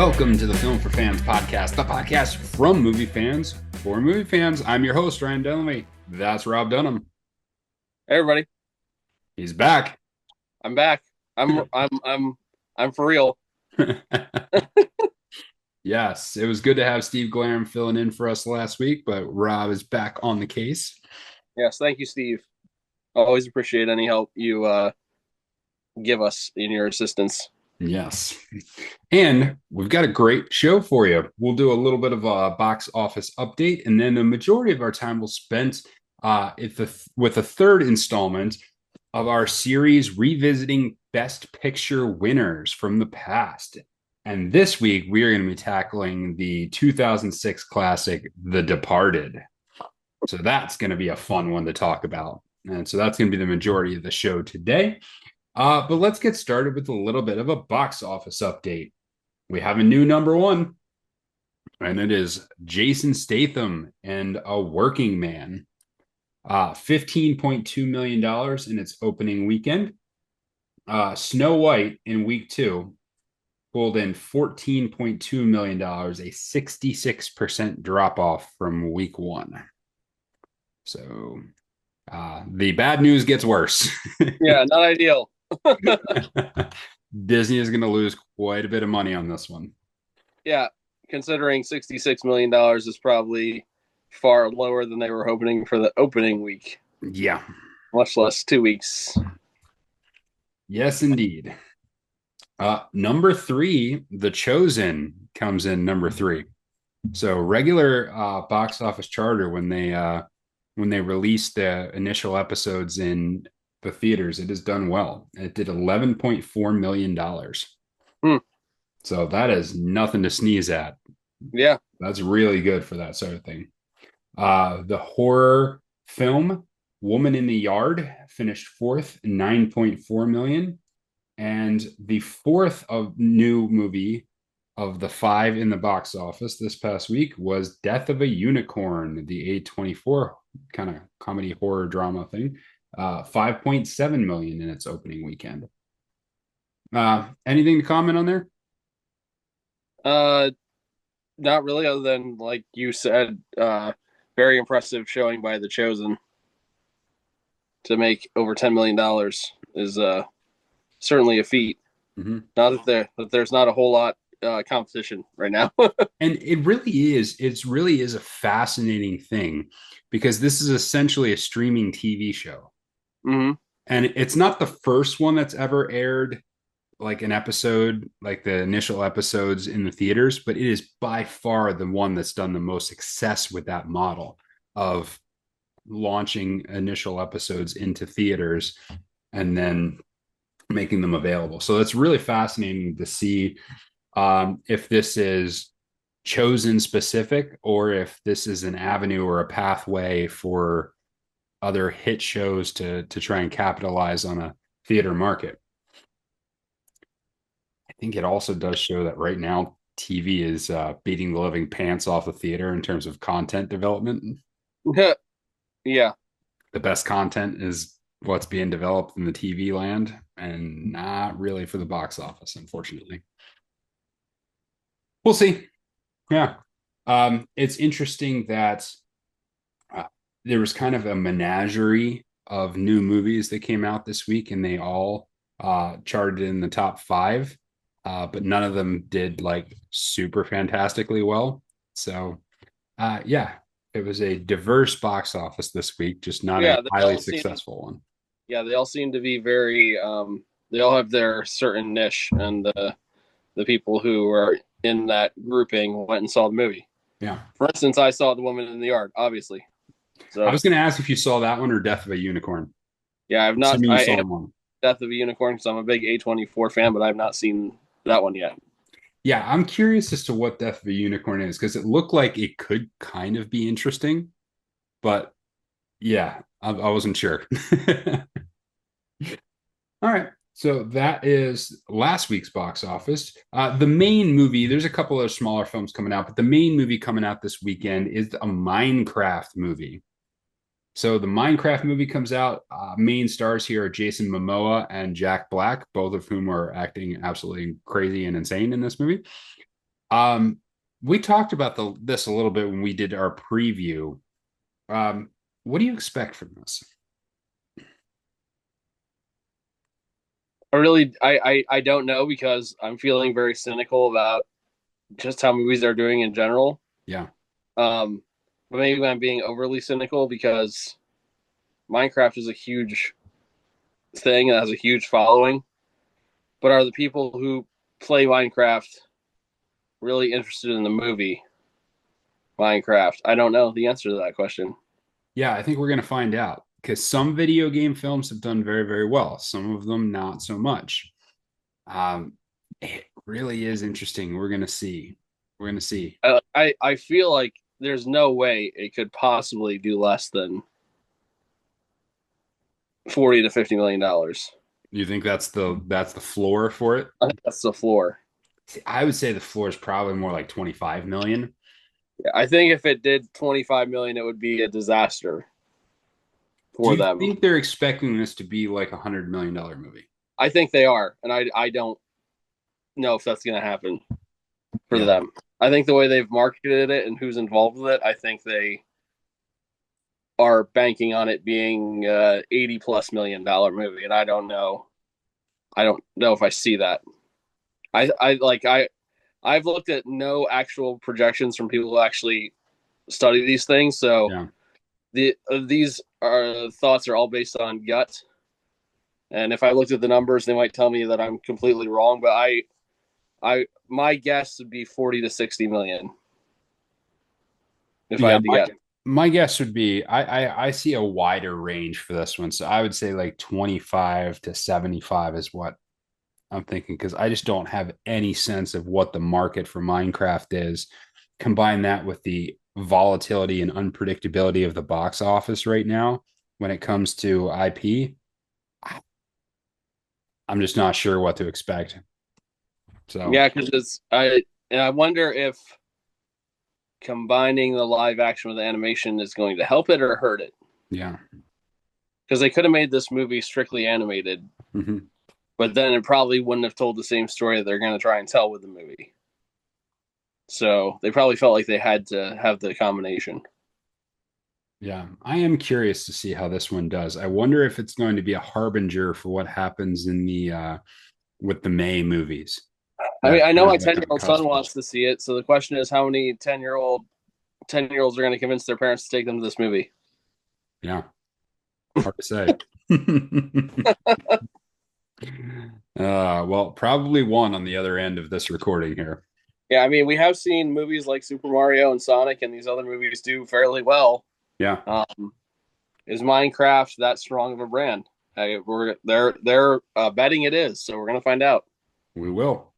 Welcome to the Film for Fans podcast, the podcast from movie fans for movie fans. I'm your host, Ryan Dunlevy. That's Rob Dunham. Hey everybody, He's back. I'm back. I'm for real. Yes, it was good to have Steve Glam filling in for us last week, but Rob is back on the case. Yes, thank you, Steve. Always appreciate any help you give us in your assistance. Yes. And we've got a great show for you. We'll do a little bit of a box office update, and then the majority of our time will spend with a third installment of our series revisiting Best Picture winners from the past. And this week, we are going to be tackling the 2006 classic, The Departed. So that's going to be a fun one to talk about. And so that's going to be the majority of the show today. But let's get started with a little bit of a box office update. We have a new number one, and it is Jason Statham and A Working Man. $15.2 million in its opening weekend. Snow White in week two pulled in $14.2 million, a 66% drop off from week one. So the bad news gets worse. Yeah, not ideal. Disney is going to lose quite a bit of money on this one. Yeah, considering $66 million is probably far lower than they were hoping for the opening week. Yeah. Much less 2 weeks. Yes, indeed. Number three, The Chosen comes in number three. So regular box office charter when they released the initial episodes in the theaters, it has done well. It did $11.4 million. So that is nothing to sneeze at. Yeah. That's really good for that sort of thing. The horror film Woman in the Yard finished fourth, 9.4 million. And the fourth of new movie of the five in the box office this past week was Death of a Unicorn, the A24 kind of comedy horror drama thing. 5.7 million in its opening weekend. Anything to comment on there? Not really, other than like you said, very impressive showing by The Chosen to make over $10 million is certainly a feat. Mm-hmm. Not that there's not a whole lot competition right now. And it really is a fascinating thing because this is essentially a streaming TV show. Mm-hmm. And it's not the first one that's ever aired like an episode, like the initial episodes in the theaters, but it is by far the one that's done the most success with that model of launching initial episodes into theaters and then making them available. So it's really fascinating to see if this is Chosen specific or if this is an avenue or a pathway for other hit shows to try and capitalize on a theater market. I think it also does show that right now TV is beating the living pants off the theater in terms of content development. Yeah. The best content is what's being developed in the TV land and not really for the box office, unfortunately. We'll see. Yeah. It's interesting that there was kind of a menagerie of new movies that came out this week, and they all charted in the top five, but none of them did like super fantastically well. So, yeah, it was a diverse box office this week, just not a highly successful one. Yeah, they all seem to be very. They all have their certain niche, and the people who are in that grouping went and saw the movie. Yeah. For instance, I saw The Woman in the Yard, obviously. So I was going to ask if you saw that one or Death of a Unicorn. Yeah, I've not. You I saw am one. Death of a Unicorn because I'm a big A24 fan, but I've not seen that one yet. Yeah, I'm curious as to what Death of a Unicorn is because it looked like it could kind of be interesting, but yeah, I wasn't sure. All right. So that is last week's box office. The main movie, there's a couple of smaller films coming out, but the main movie coming out this weekend is a Minecraft movie. So the Minecraft movie comes out. Main stars here are Jason Momoa and Jack Black, both of whom are acting absolutely crazy and insane in this movie. Um, we talked about this a little bit when we did our preview. Um, what do you expect from this? I don't know because I'm feeling very cynical about just how movies are doing in general. Yeah. Um, but maybe I'm being overly cynical because Minecraft is a huge thing and has a huge following. But are the people who play Minecraft really interested in the movie Minecraft? I don't know the answer to that question. Yeah, I think we're going to find out because some video game films have done very, very well. Some of them not so much. Um, it really is interesting. We're going to see. We're going to see. I feel like there's no way it could possibly do less than 40 to 50 million dollars. You think that's the floor for it? I think that's the floor. See, I would say the floor is probably more like 25 million. Yeah, I think if it did 25 million, it would be a disaster Do for you them. think they're expecting this to be like $100 million movie? I think they are, and I don't know if that's going to happen for Yeah. them. I think the way they've marketed it and who's involved with it, I think they are banking on it being 80 plus million dollar movie, and I don't know. I don't know if I see that. I've looked at no actual projections from people who actually study these things, so Yeah. these are thoughts are all based on gut. And if I looked at the numbers, they might tell me that I'm completely wrong. But my guess would be 40 to 60 million if I Yeah. had to My, guess. my guess would be I see a wider range for this one. So I would say like 25 to 75 is what I'm thinking because I just don't have any sense of what the market for Minecraft is. Combine that with the volatility and unpredictability of the box office right now when it comes to IP. I'm just not sure what to expect. So, Yeah, because I wonder if combining the live action with the animation is going to help it or hurt it. yeah. Because they could have made this movie strictly animated, Mhm. but then it probably wouldn't have told the same story that they're going to try and tell with the movie. So they probably felt like they had to have the combination. Yeah. I am curious to see how this one does. I wonder if it's going to be a harbinger for what happens in the with the May movies I mean, that I know kind my of like 10-year on the old son cusp. wants to see it. So the question is, how many 10-year olds are going to convince their parents to take them to this movie? Yeah. Hard to say. Well, probably one on the other end of this recording here. Yeah, I mean, we have seen movies like Super Mario and Sonic and these other movies do fairly well. Yeah, Um, is Minecraft that strong of a brand? Hey, they're betting it is, so we're gonna find out. we will.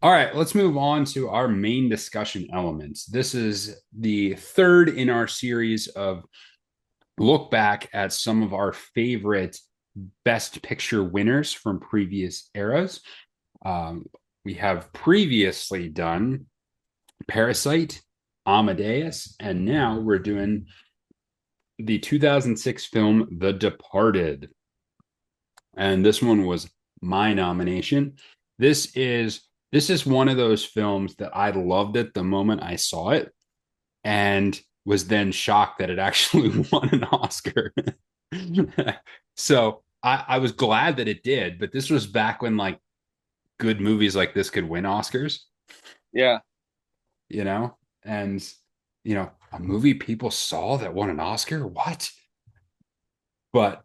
All right, let's move on to our main discussion elements. This is the third in our series of look back at some of our favorite best picture winners from previous eras. Um, we have previously done Parasite, Amadeus, and now we're doing the 2006 film The Departed. And this one was my nomination. This is one of those films that I loved it the moment I saw it and was then shocked that it actually won an Oscar. So I was glad that it did, but this was back when like good movies like this could win Oscars, Yeah, you know? And a movie people saw that won an Oscar? What? But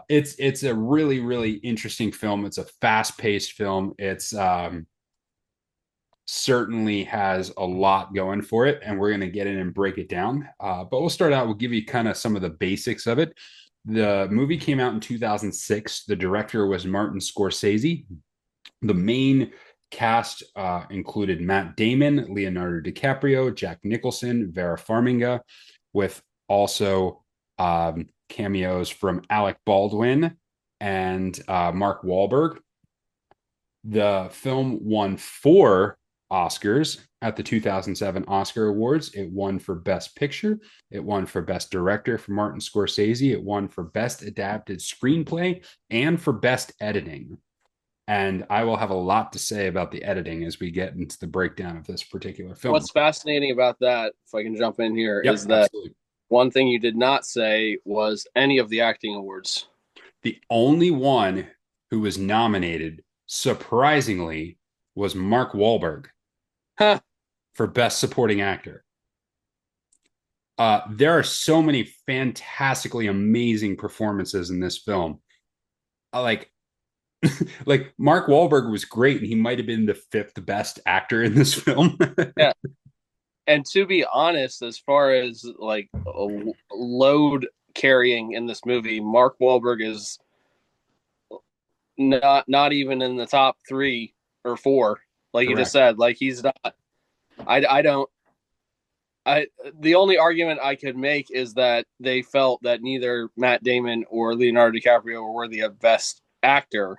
it's a really really interesting film. It's a fast-paced film. It's certainly has a lot going for it, and we're going to get in and break it down. But we'll start out. We'll give you kind of some of the basics of it. The movie came out in 2006. The director was Martin Scorsese. The main cast included Matt Damon, Leonardo DiCaprio, Jack Nicholson, Vera Farmiga, with also cameos from Alec Baldwin and Mark Wahlberg. The film won 4 Oscars at the 2007 Oscar Awards. It won for Best Picture. It won for Best Director for Martin Scorsese. It won for Best Adapted Screenplay and for Best Editing. And I will have a lot to say about the editing as we get into the breakdown of this particular film. What's fascinating about that, if I can jump in here, is Yep, that absolutely. one thing you did not say was any of the acting awards. The only one who was nominated, surprisingly, was Mark Wahlberg Huh. for Best Supporting Actor. There are so many fantastically amazing performances in this film. Like, like Mark Wahlberg was great, and he might have been the fifth best actor in this film. Yeah. And to be honest, as far as like load carrying in this movie, Mark Wahlberg is not even in the top 3 or 4, like you just Correct. said. Like he's not. I don't. I The only argument I could make is that they felt that neither Matt Damon or Leonardo DiCaprio were worthy of Best Actor,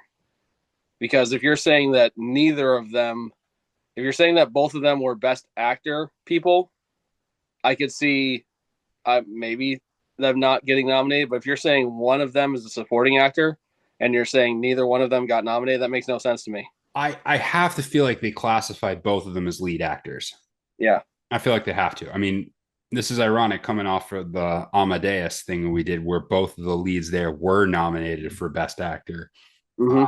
because if you're saying that neither of them, if you're saying that both of them were Best Actor people, I could see maybe them not getting nominated. But if you're saying one of them is a supporting actor and you're saying neither one of them got nominated, that makes no sense to me. I have to feel like they classified both of them as lead actors. Yeah. I feel like they have to. I mean, this is ironic coming off of the Amadeus thing we did, where both of the leads there were nominated for Best Actor. Mm-hmm. Uh,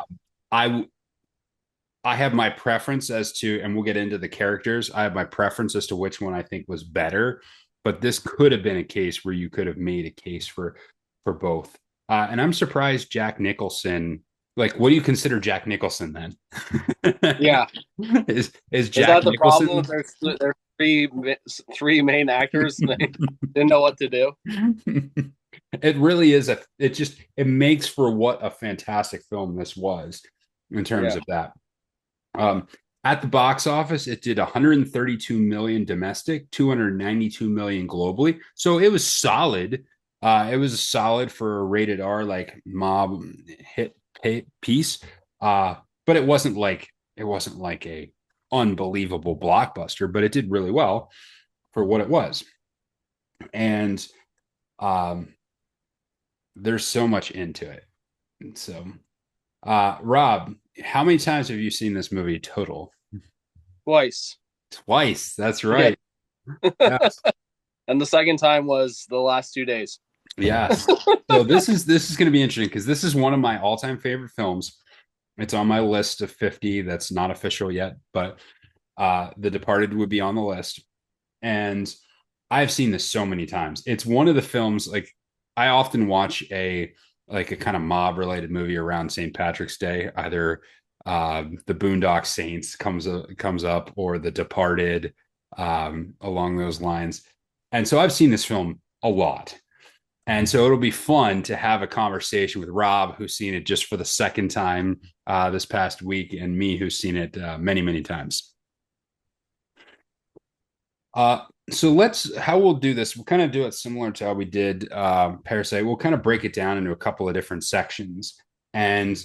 I I have my preference as to, and we'll get into the characters. I have my preference as to which one I think was better, but this could have been a case where you could have made a case for both. And I'm surprised Jack Nicholson. Like, what do you consider Jack Nicholson then? Yeah. Is Is Jack that the problem? Nicholson? There's three main actors and they didn't know what to do. It really is it just it makes for what a fantastic film this was in terms Yeah. of that. Um, at the box office, it did 132 million domestic, 292 million globally. So it was solid. It was solid for a rated R like mob hit piece. Uh, but it wasn't like a unbelievable blockbuster, but it did really well for what it was. And um, there's so much into it. And so, Rob, how many times have you seen this movie total? Twice. Twice. That's Yeah. right. Yes. And the second time was the last 2 days. Yes. So this is going to be interesting because this is one of my all-time favorite films. It's on my list of 50 that's not official yet, but The Departed would be on the list. And I've seen this so many times. It's one of the films like I often watch a kind of mob related movie around St. Patrick's Day, either The Boondock Saints comes up or The Departed, along those lines. And so I've seen this film a lot. And so it'll be fun to have a conversation with Rob, who's seen it just for the second time this past week, and me, who's seen it many, many times. So how we'll do this. We'll kind of do it similar to how we did Parasite. We'll kind of break it down into a couple of different sections. And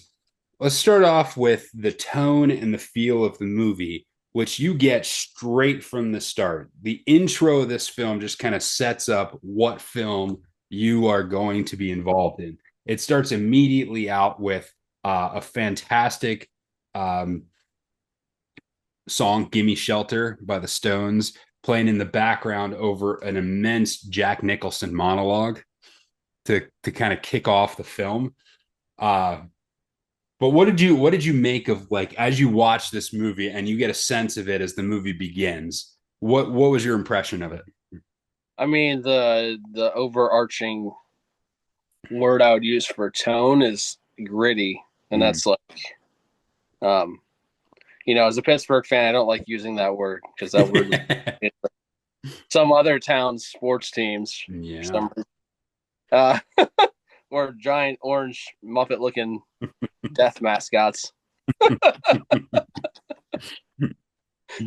let's start off with the tone and the feel of the movie, which you get straight from the start. The intro of this film just kind of sets up what film you are going to be involved in. It starts immediately out with a fantastic um, song, Gimme Shelter by the Stones, playing in the background over an immense Jack Nicholson monologue to kind of kick off the film. Uh, but what did you make of, like, as you watch this movie and you get a sense of it as the movie begins? What was your impression of it? I mean, the overarching word I would use for tone is gritty, and Mm. that's like, um, as a Pittsburgh fan, I don't like using that word because that word is some other town's sports teams for Yeah. some reason. Uh, or giant orange Muppet looking death mascots.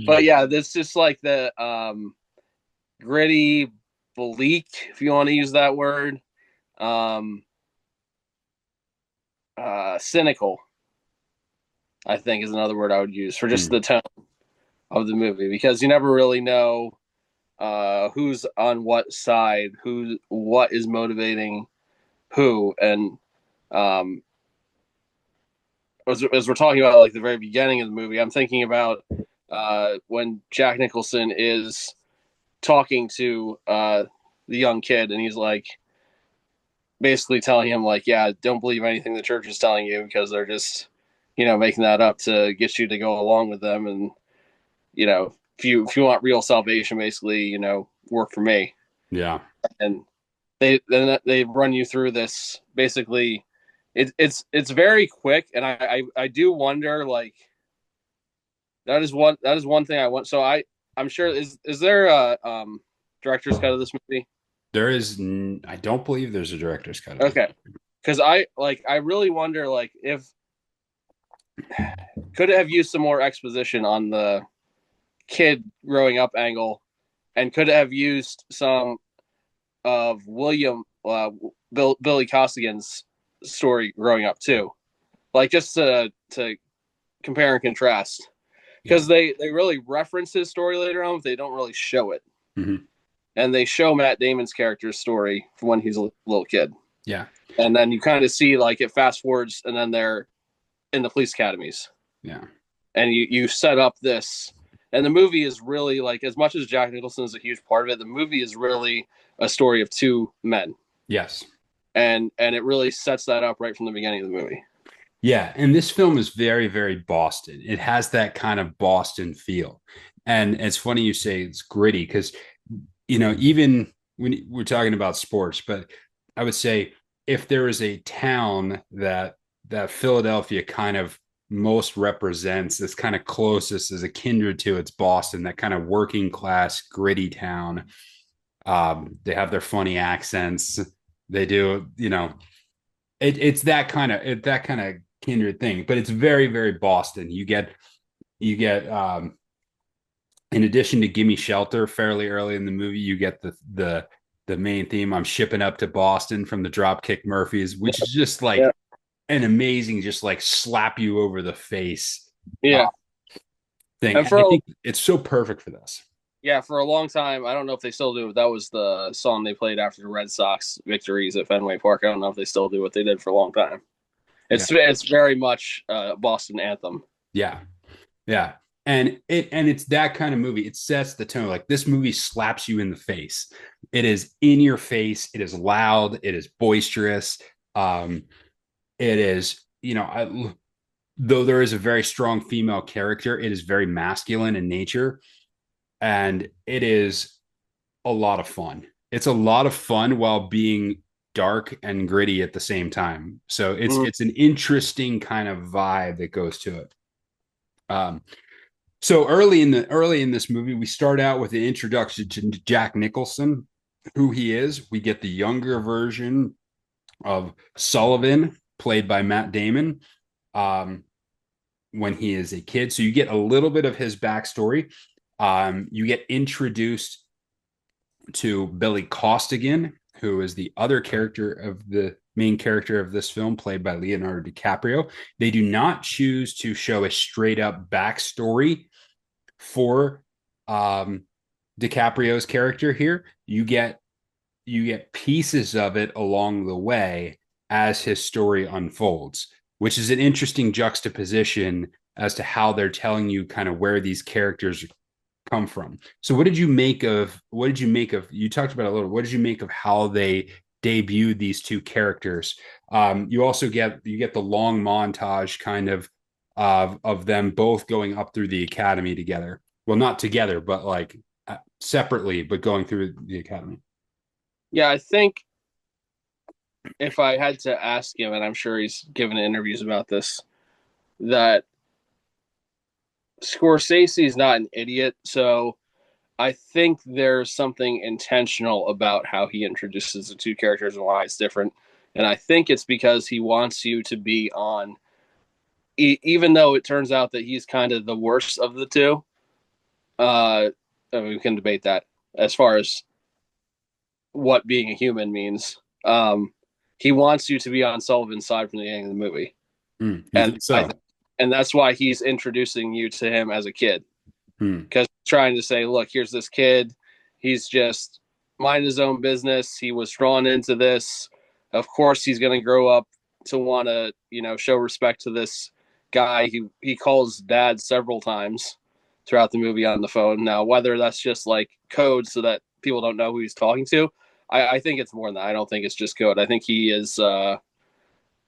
But yeah, this just like the gritty, bleak, if you want to use that word. Um, Cynical, I think, is another word I would use for just Mm. the tone of the movie, because you never really know who's on what side, what is motivating who, and um, as we're talking about like the very beginning of the movie, I'm thinking about when Jack Nicholson is talking to the young kid, and he's like basically telling him like, yeah, don't believe anything the church is telling you because they're just making that up to get you to go along with them, and if you want real salvation, basically work for me. Yeah. And they run you through this basically. It's very quick, and I do wonder like that is one thing I want. So I'm sure is there a director's cut of this movie? I don't believe there's a director's cut of it. Okay, because I really wonder like if could it have used some more exposition on the kid growing up angle, and could it have used some of William Billy Costigan's story growing up too, like just to compare and contrast, Yeah. because they really reference his story later on, but they don't really show it, Hmm. and they show Matt Damon's character's story from when he's a little kid, Yeah. and then you kind of see like it fast forwards, and then they're in the police academies, Yeah. and you set up this, and the movie is really like, as much as Jack Nicholson is a huge part of it, the movie is really a story of two men, Yes. and it really sets that up right from the beginning of the movie. Yeah, and this film is very, very Boston. It has that kind of Boston feel. And it's funny you say it's gritty because, even when we're talking about sports, but I would say if there is a town that Philadelphia kind of most represents, that's kind of closest as a kindred to, it's Boston, that kind of working class, gritty town. They have their funny accents. They do, it's that kind of kindred thing, but it's very, very Boston. You get in addition to Gimme Shelter fairly early in the movie, you get the main theme, I'm shipping up to Boston, from the Dropkick Murphys, which is just like Yeah, an amazing, just like slap you over the face uh, yeah, thing. and And I think it's so perfect for this. for a long time, I don't know if they still do, but that was the song they played after the Red Sox victories at Fenway Park. I don't know if they still do what they did for a long time. Yeah. It's very much a Boston anthem. Yeah. Yeah. And it's that kind of movie. It sets the tone. Like, this movie slaps you in the face. It is in your face. It is loud. It is boisterous. It is, though there is a very strong female character, it is very masculine in nature, and it is a lot of fun. It's a lot of fun while being dark and gritty at the same time. So it's Mhm. it's an interesting kind of vibe that goes to it. Um, so early in this movie, we start out with an introduction to Jack Nicholson, who he is. We get the younger version of Sullivan, played by Matt Damon, um, when he is a kid. So you get a little bit of his backstory. You get introduced to Billy Costigan, who is the other character of the main character of this film, played by Leonardo DiCaprio. They do not choose to show a straight up backstory for um, DiCaprio's character here. You get pieces of it along the way as his story unfolds, which is an interesting juxtaposition as to how they're telling you kind of where these characters come from. So what did you make of you talked about a little, what did you make of how they debuted these two characters? You also get the long montage kind of them both going up through the academy together. Well, not together, but like separately, but going through the academy. Yeah, I think if I had to ask him, and I'm sure he's given interviews about this, that Scorsese is not an idiot. So I think there's something intentional about how he introduces the two characters and why it's different. And I think it's because he wants you to be on, even though it turns out that he's kind of the worst of the two. I mean, we can debate that as far as what being a human means. He wants you to be on Sullivan's side from the beginning of the movie, You and think so? and that's why he's introducing you to him as a kid, Hmm. because trying to say, look, here's this kid, he's just minding his own business. He was drawn into this. Of course, he's going to grow up to want to, show respect to this guy. He calls dad several times throughout the movie on the phone. Now, whether that's just like code so that people don't know who he's talking to, I think it's more than that. I don't think it's just code. I think he is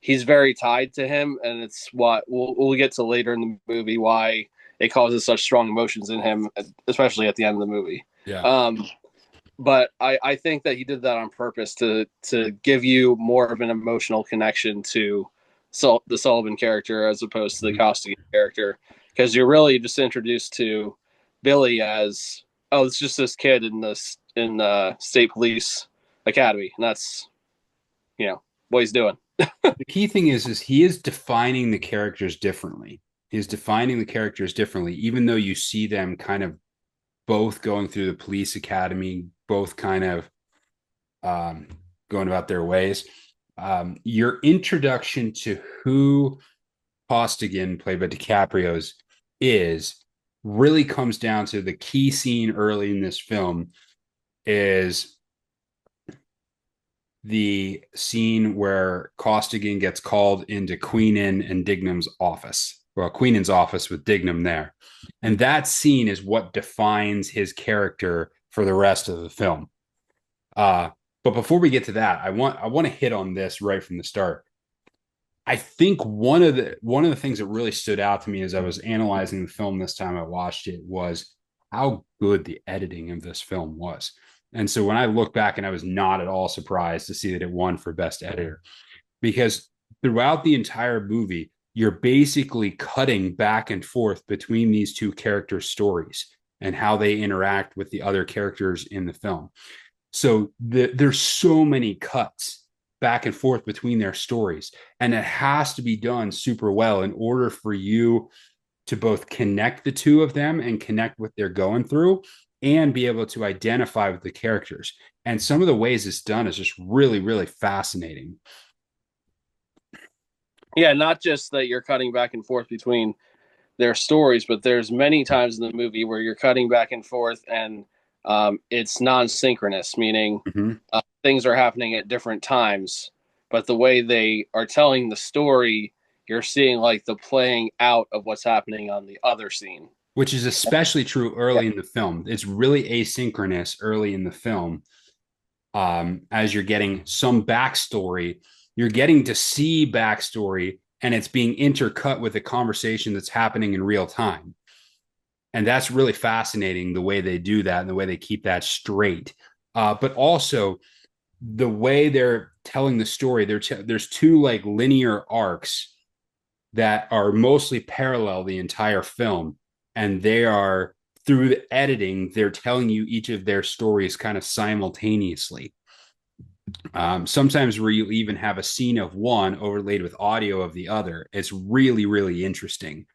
he's very tied to him, and it's what we'll get to later in the movie why it causes such strong emotions in him, especially at the end of the movie. Yeah. Um, but I think that he did that on purpose to give you more of an emotional connection to the Sullivan character as opposed to the Mhm. Costigan character, because you're really just introduced to Billy as, oh, it's just this kid in the state police academy, and that's what he's doing. The key thing is he is defining the characters differently. He is defining the characters differently, even though you see them kind of both going through the police academy, both kind of um, going about their ways. Your introduction to who Costigan, played by DiCaprio's, is really comes down to the key scene early in this film is the scene where Costigan gets called into Queenan and Dignam's office. Well, Queenan's office with Dignam there. And that scene is what defines his character for the rest of the film. But before we get to that, I want to hit on this right from the start. I think one of the things that really stood out to me as I was analyzing the film this time I watched it was how good the editing of this film was. And so when I look back, and I was not at all surprised to see that it won for best editor, because throughout the entire movie, you're basically cutting back and forth between these two characters' stories and how they interact with the other characters in the film. So there's so many cuts back and forth between their stories, and it has to be done super well in order for you to both connect the two of them and connect what they're going through and be able to identify with the characters. And some of the ways it's done is just really, really fascinating. Yeah, not just that you're cutting back and forth between their stories, but there's many times in the movie where you're cutting back and forth and it's non-synchronous, meaning Mm-hmm. things are happening at different times, but the way they are telling the story, you're seeing like the playing out of what's happening on the other scene. Which is especially true Yeah, early in the film. It's really asynchronous early in the film. As you're getting some backstory, you're getting to see backstory, and it's being intercut with a conversation that's happening in real time. And that's really fascinating the way they do that and the way they keep that straight. But also the way they're telling the story, there's two like linear arcs that are mostly parallel the entire film, and they are through the editing, they're telling you each of their stories kind of simultaneously. Sometimes where you even have a scene of one overlaid with audio of the other. It's really, really interesting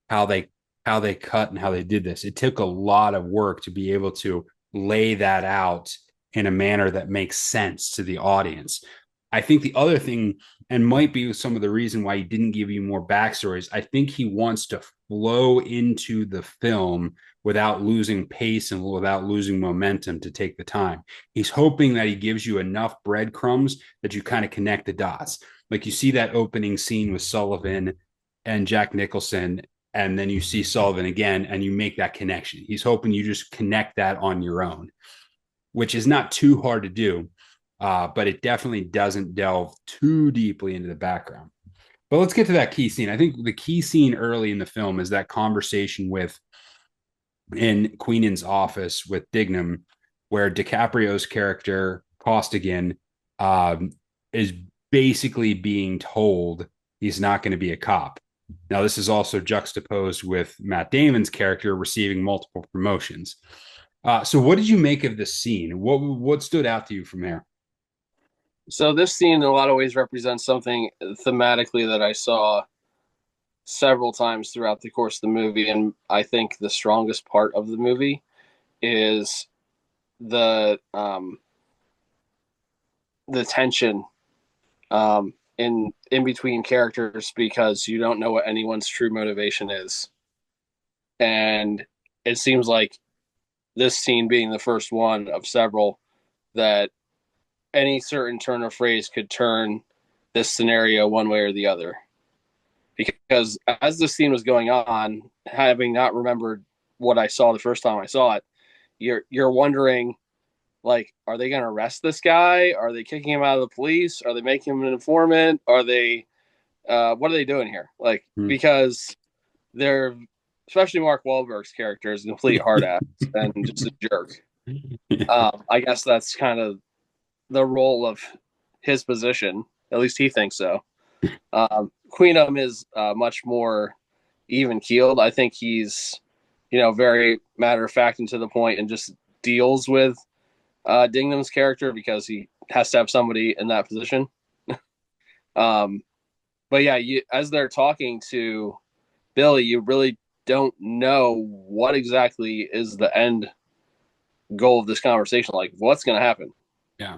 how they how they cut and how they did this. It took a lot of work to be able to lay that out in a manner that makes sense to the audience. I think the other thing, and might be some of the reason why he didn't give you more backstories, I think he wants to flow into the film without losing pace and without losing momentum to take the time. He's hoping that he gives you enough breadcrumbs that you kind of connect the dots. Like you see that opening scene with Sullivan and Jack Nicholson, and then you see Sullivan again, and you make that connection. He's hoping you just connect that on your own, which is not too hard to do, but it definitely doesn't delve too deeply into the background. But let's get to that key scene. I think the key scene early in the film is that conversation with in Queenan's office with Dignam, where DiCaprio's character Costigan is basically being told he's not going to be a cop. Now, this is also juxtaposed with Matt Damon's character receiving multiple promotions. So, what did you make of this scene? What stood out to you from there? so this scene in a lot of ways represents something thematically that I saw several times throughout the course of the movie, and I think the strongest part of the movie is the the tension in between characters, because you don't know what anyone's true motivation is, and it seems like this scene being the first one of several, that any certain turn of phrase could turn this scenario one way or the other. because as the scene was going on, having not remembered what I saw the first time I saw it, you're wondering, like, are they going to arrest this guy? Are they kicking him out of the police? Are they making him an informant? Are they what are they doing here? Like, Hmm. because they're, especially Mark Wahlberg's character is a complete hard ass and just a jerk. I guess that's kind of the role of his position. At least he thinks so. Queenum is much more even keeled. I think he's, very matter of fact and to the point, and just deals with Dingham's character because he has to have somebody in that position. Um, but yeah, as they're talking to Billy, you really don't know what exactly is the end goal of this conversation. Like, what's going to happen Yeah.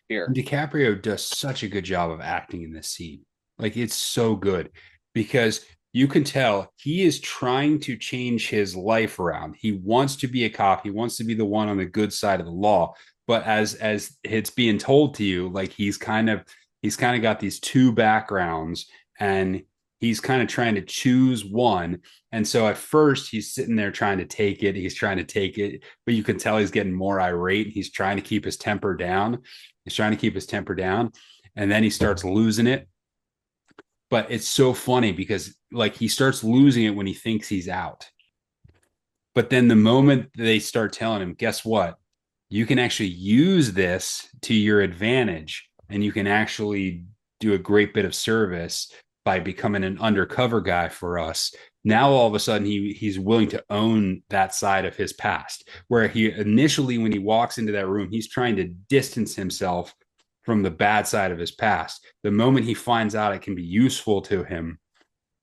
here? DiCaprio does such a good job of acting in this scene. Like it's so good because you can tell he is trying to change his life around. He wants to be a cop. He wants to be the one on the good side of the law. But as it's being told to you, like he's kind of got these two backgrounds and he's kind of trying to choose one. And so at first he's sitting there trying to take it. He's trying to take it, but you can tell he's getting more irate. He's trying to keep his temper down. He's trying to keep his temper down, and then he starts losing it. But it's so funny because like he starts losing it when he thinks he's out. But then the moment they start telling him, guess what? You can actually use this to your advantage and you can actually do a great bit of service by becoming an undercover guy for us. Now all of a sudden he's willing to own that side of his past. Where he initially, when he walks into that room, he's trying to distance himself from the bad side of his past. The moment he finds out it can be useful to him,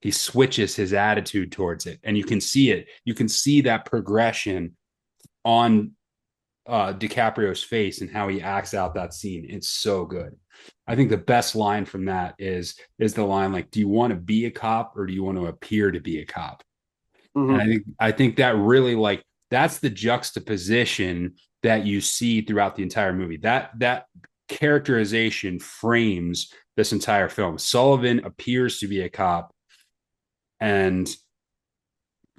he switches his attitude towards it. And you can see it. You can see that progression on DiCaprio's face and how he acts out that scene. It's so good. I think the best line from that is the line like, "Do you want to be a cop or do you want to appear to be a cop?" And Mm-hmm. I think that really like that's the juxtaposition that you see throughout the entire movie. That characterization frames this entire film. Sullivan appears to be a cop, and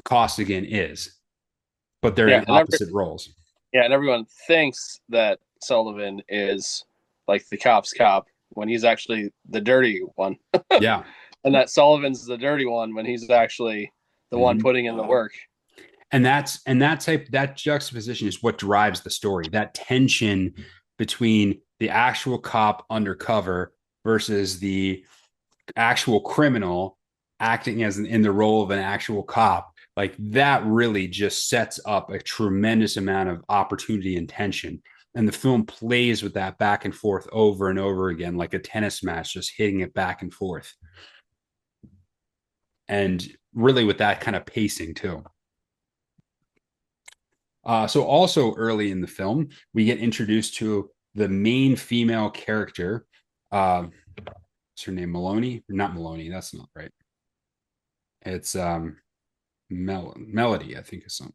Costigan is, but they're Yeah, in opposite roles. and everyone thinks that Sullivan is like the cop's cop when he's actually the dirty one, Yeah. and that Sullivan's the dirty one when he's actually the one Mm-hmm. putting in the work. That juxtaposition is what drives the story. That tension between the actual cop undercover versus the actual criminal acting as in the role of an actual cop, like that really just sets up a tremendous amount of opportunity and tension. And the film plays with that back and forth over and over again, like a tennis match, just hitting it back and forth. And really with that kind of pacing too. So also early in the film, we get introduced to the main female character. What's her name? Maloney? Not Maloney. That's not right. It's Melody, I think is something.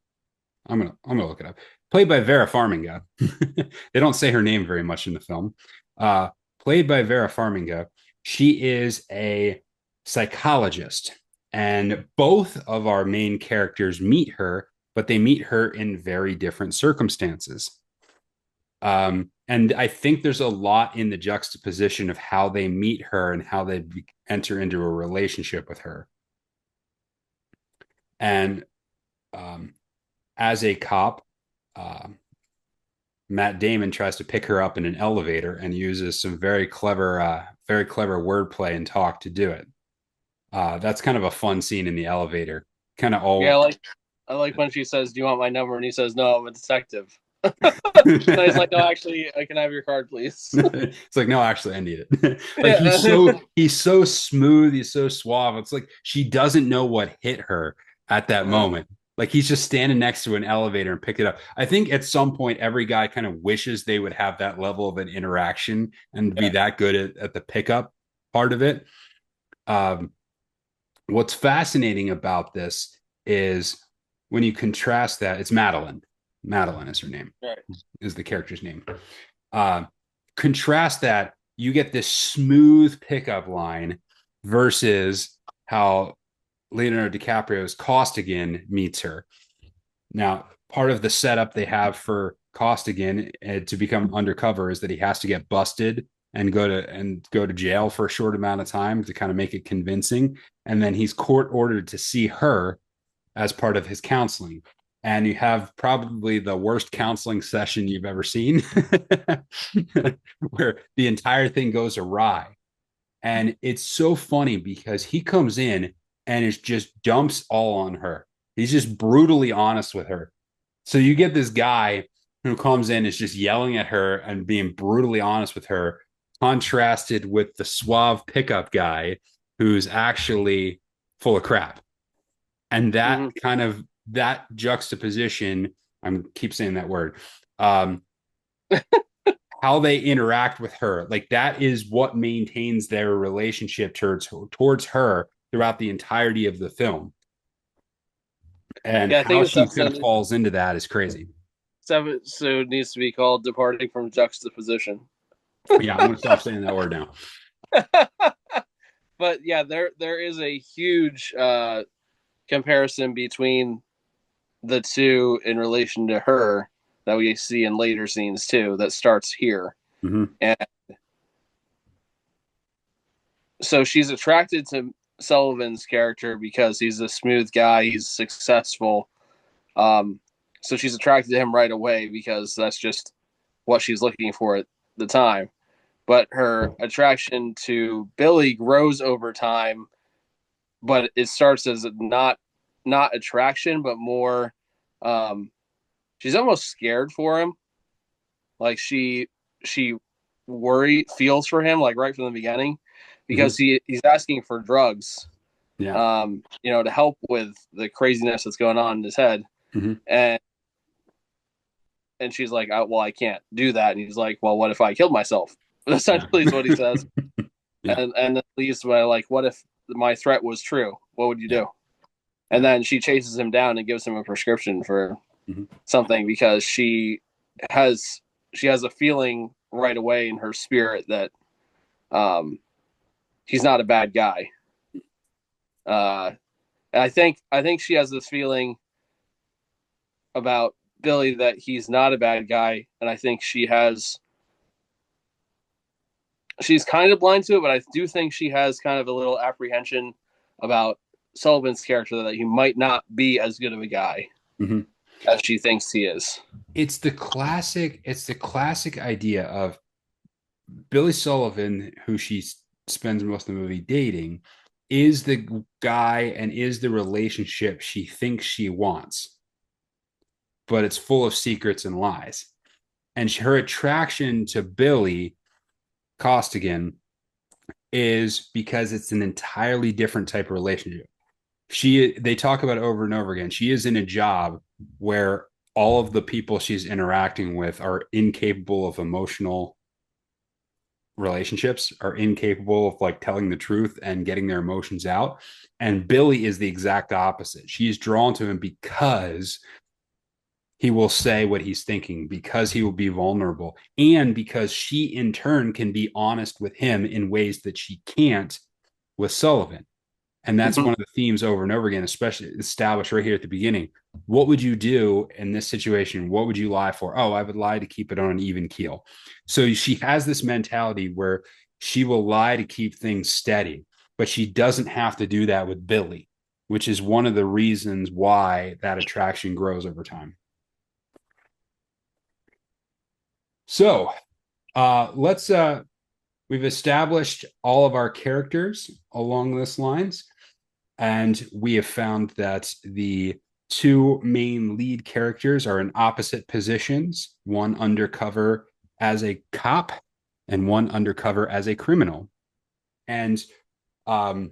I'm gonna look it up. Played by Vera Farmiga. They don't say her name very much in the film. Uh, Played by Vera Farmiga. She is a psychologist, and both of our main characters meet her, but they meet her in very different circumstances. And I think there's a lot in the juxtaposition of how they meet her and how they enter into a relationship with her. And um, as a cop, uh, Matt Damon tries to pick her up in an elevator and uses some very clever wordplay and talk to do it. That's kind of a fun scene in the elevator. Kind of Yeah, all. I like when she says, "Do you want my number?" and he says, "No, I'm a detective." And he's like, "No, actually, I can have your card, please." It's like, no, actually, I need it. Like Yeah, he's so smooth, he's so suave. It's like she doesn't know what hit her at that moment. Like he's just standing next to an elevator and picked it up. I think at some point every guy kind of wishes they would have that level of an interaction and be yeah, that good at the pickup part of it. Um, what's fascinating about this is when you contrast that, it's Madeline. Madeline is her name, right. is the character's name. Uh, Contrast that, you get this smooth pickup line versus how Leonardo DiCaprio's Costigan meets her. Now, part of the setup they have for Costigan to become undercover is that he has to get busted and go to jail for a short amount of time to kind of make it convincing, and then he's court ordered to see her as part of his counseling. And you have probably the worst counseling session you've ever seen, where the entire thing goes awry. And it's so funny because he comes in and it just dumps all on her. He's just brutally honest with her. So you get this guy who comes in, is just yelling at her and being brutally honest with her, contrasted with the suave pickup guy who's actually full of crap. And that Mm-hmm. kind of that juxtaposition, I'm keep saying that word, um, how they interact with her, like that is what maintains their relationship towards her throughout the entirety of the film. And Yeah, I how think this she kind of episode falls into that is crazy. needs to be called "Departing from Juxtaposition." Yeah, I'm gonna stop saying that word now. But yeah, there is a huge comparison between the two in relation to her that we see in later scenes too. That starts here, Mm-hmm. and so she's attracted to Sullivan's character because he's a smooth guy, he's successful. So she's attracted to him right away because that's just what she's looking for at the time. But her attraction to Billy grows over time, but it starts as not attraction, but more she's almost scared for him. Like she feels for him like right from the beginning because Mm-hmm. he's asking for drugs, Yeah. to help with the craziness that's going on in his head. Mm-hmm. And she's like, well, I can't do that. And he's like, well, what if I killed myself? Yeah. Essentially is what he says. Yeah. And it leads by like, what if my threat was true? What would you Yeah. do? And then she chases him down and gives him a prescription for Mm-hmm. something because has a feeling right away in her spirit that he's not a bad guy. And I think she has this feeling about Billy that he's not a bad guy, and I think she's kind of blind to it, but I do think she has kind of a little apprehension about Sullivan's character that he might not be as good of a guy Mm-hmm. as she thinks he is. It's the classic idea of Billy Sullivan, who she spends most of the movie dating, is the guy and is the relationship she thinks she wants, but it's full of secrets and lies. And her attraction to Billy Costigan is because it's an entirely different type of relationship. They talk about it over and over again. She is in a job where all of the people she's interacting with are incapable of emotional relationships, are incapable of like telling the truth and getting their emotions out. And Billy is the exact opposite. She's drawn to him because he will say what he's thinking, because he will be vulnerable, and because she in turn can be honest with him in ways that she can't with Sullivan. And that's Mm-hmm. one of the themes over and over again, especially established right here at the beginning. What would you do in this situation? What would you lie for? Oh, I would lie to keep it on an even keel. So she has this mentality where she will lie to keep things steady, but she doesn't have to do that with Billy, which is one of the reasons why that attraction grows over time. So let's we've established all of our characters along this lines. And we have found that the two main lead characters are in opposite positions, one undercover as a cop and one undercover as a criminal. And um,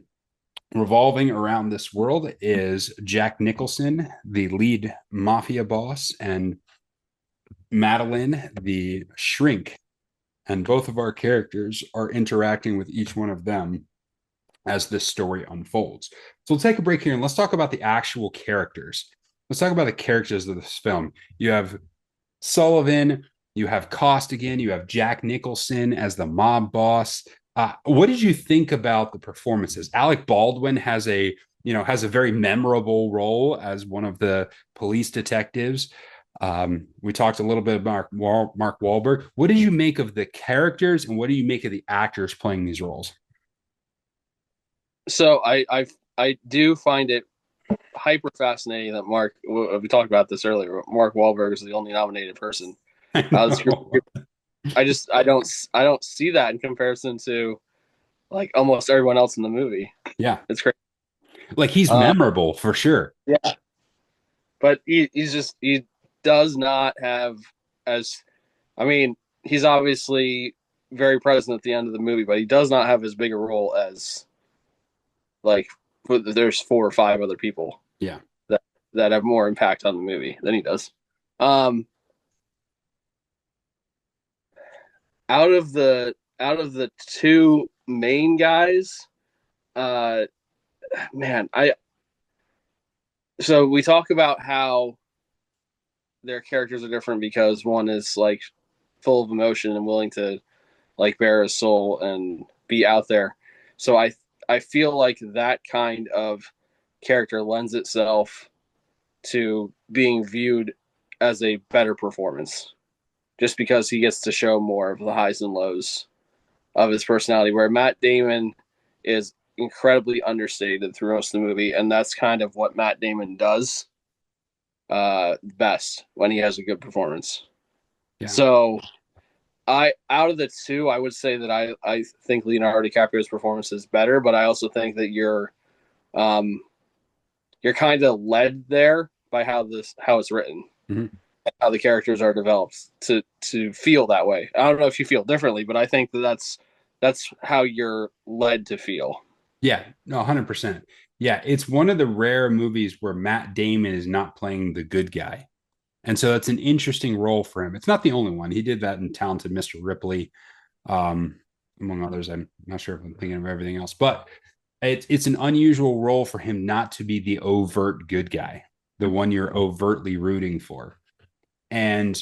revolving around this world is Jack Nicholson, the lead mafia boss, and Madeline, the shrink. And both of our characters are interacting with each one of them as this story unfolds. So we'll take a break here and let's talk about the actual characters. Let's talk about the characters of this film. You have Sullivan, you have Costigan, you have Jack Nicholson as the mob boss. What did you think about the performances? Alec Baldwin has a very memorable role as one of the police detectives. We talked a little bit about Mark Wahlberg. What did you make of the characters, and what do you make of the actors playing these roles? So I do find it hyper fascinating that we talked about this earlier. Mark Wahlberg is the only nominated person. I That's know. I don't see that in comparison to like almost everyone else in the movie. Yeah, It's crazy. like he's Uh, memorable for sure. yeah, but he does not have as I mean he's obviously very present at the end of the movie, but he does not have as big a role as like there's four or five other people Yeah. that that have more impact on the movie than he does. Um, out of the two main guys, uh, man, I so we talk about how their characters are different because one is like full of emotion and willing to like bare his soul and be out there. So I feel like that kind of character lends itself to being viewed as a better performance just because he gets to show more of the highs and lows of his personality, where Matt Damon is incredibly understated through most of the movie, and that's kind of what Matt Damon does best when he has a good performance. Yeah. So I out of the two, I would say that I think Leonardo DiCaprio's performance is better, but I also think that um you're kind of led there by how it's written, Mhm. how the characters are developed to feel that way. I don't know if you feel differently, but I think that that's how you're led to feel. Yeah, no, 100%. Yeah, it's one of the rare movies where Matt Damon is not playing the good guy. And so it's an interesting role for him. It's not the only one. He did that in Talented Mr. Ripley, um, among others. I'm not sure if I'm thinking of everything else, but it's an unusual role for him not to be the overt good guy, the one you're overtly rooting for. And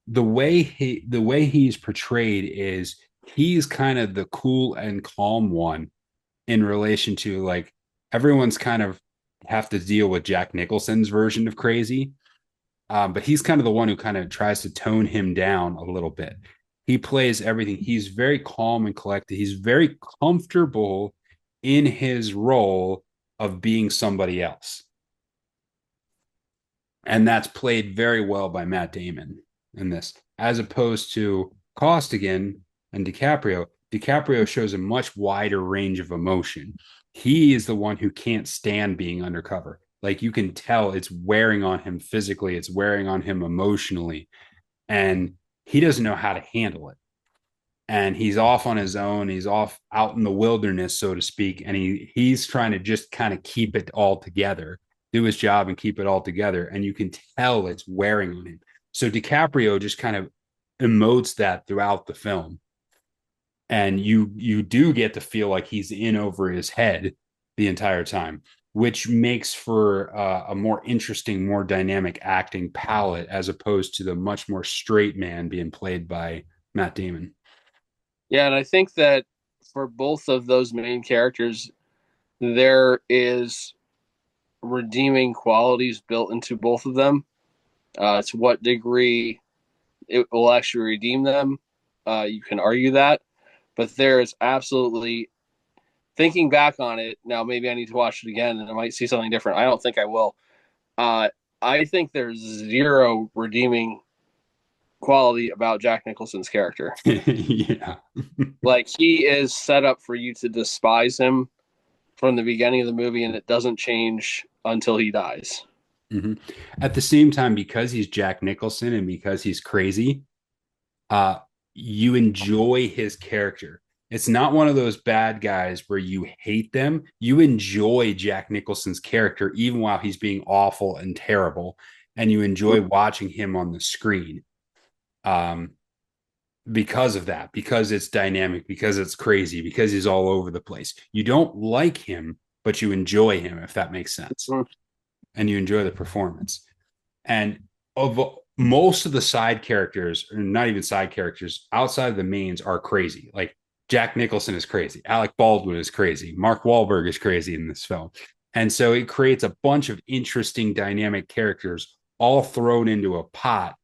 the way he's portrayed is he's kind of the cool and calm one in relation to like everyone's kind of have to deal with Jack Nicholson's version of crazy. But he's kind of the one who kind of tries to tone him down a little bit. He plays everything. He's very calm and collected. He's very comfortable in his role of being somebody else. And that's played very well by Matt Damon in this, as opposed to Costigan and DiCaprio. DiCaprio shows a much wider range of emotion. He is the one who can't stand being undercover. Like you can tell it's wearing on him physically, it's wearing on him emotionally, and he doesn't know how to handle it. And he's off on his own. He's off out in the wilderness, so to speak, and he's trying to just kind of keep it all together, do his job and keep it all together. And you can tell it's wearing on him. So DiCaprio just kind of emotes that throughout the film, and you do get to feel like he's in over his head the entire time, which makes for a more interesting, more dynamic acting palette as opposed to the much more straight man being played by Matt Damon. Yeah, and I think that for both of those main characters, there is redeeming qualities built into both of them. To what degree it will actually redeem them, you can argue that, but there is absolutely thinking back on it now. Maybe I need to watch it again, and I might see something different. I don't think I will. Uh, I think there's zero redeeming quality about Jack Nicholson's character. Yeah. Like he is set up for you to despise him from the beginning of the movie, and it doesn't change until he dies. Mhm. At the same time, because he's Jack Nicholson and because he's crazy, uh, you enjoy his character. It's not one of those bad guys where you hate them. You enjoy Jack Nicholson's character even while he's being awful and terrible, and you enjoy watching him on the screen. Um, because of that, because it's dynamic, because it's crazy, because he's all over the place. You don't like him, but you enjoy him, if that makes sense, and you enjoy the performance. And of most of the side characters, or not even side characters, outside of the mains, are crazy. Like Jack Nicholson is crazy. Alec Baldwin is crazy. Mark Wahlberg is crazy in this film. And so it creates a bunch of interesting dynamic characters all thrown into a pot.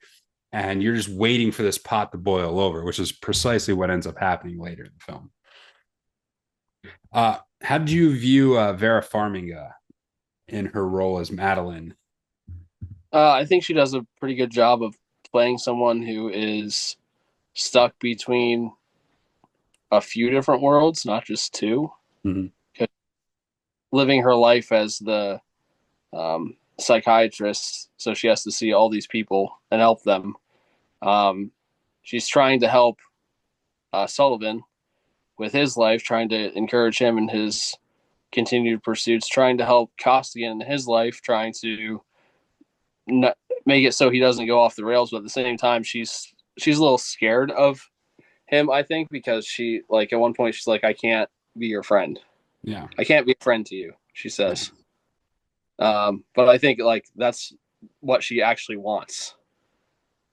And you're just waiting for this pot to boil over, which is precisely what ends up happening later in the film. How did you view Vera Farmiga in her role as Madeline? I think she does a pretty good job of playing someone who is stuck between a few different worlds, not just two. Mm-hmm. Living her life as the psychiatrist, so she has to see all these people and help them. She's trying to help Sullivan with his life, trying to encourage him in his continued pursuits, trying to help Costigan in his life, trying to not make it so he doesn't go off the rails. But at the same time, she's a little scared of him, I think, because she, like, at one point she's like, I can't be your friend. Yeah. I can't be a friend to you, she says. But I think, like, that's what she actually wants.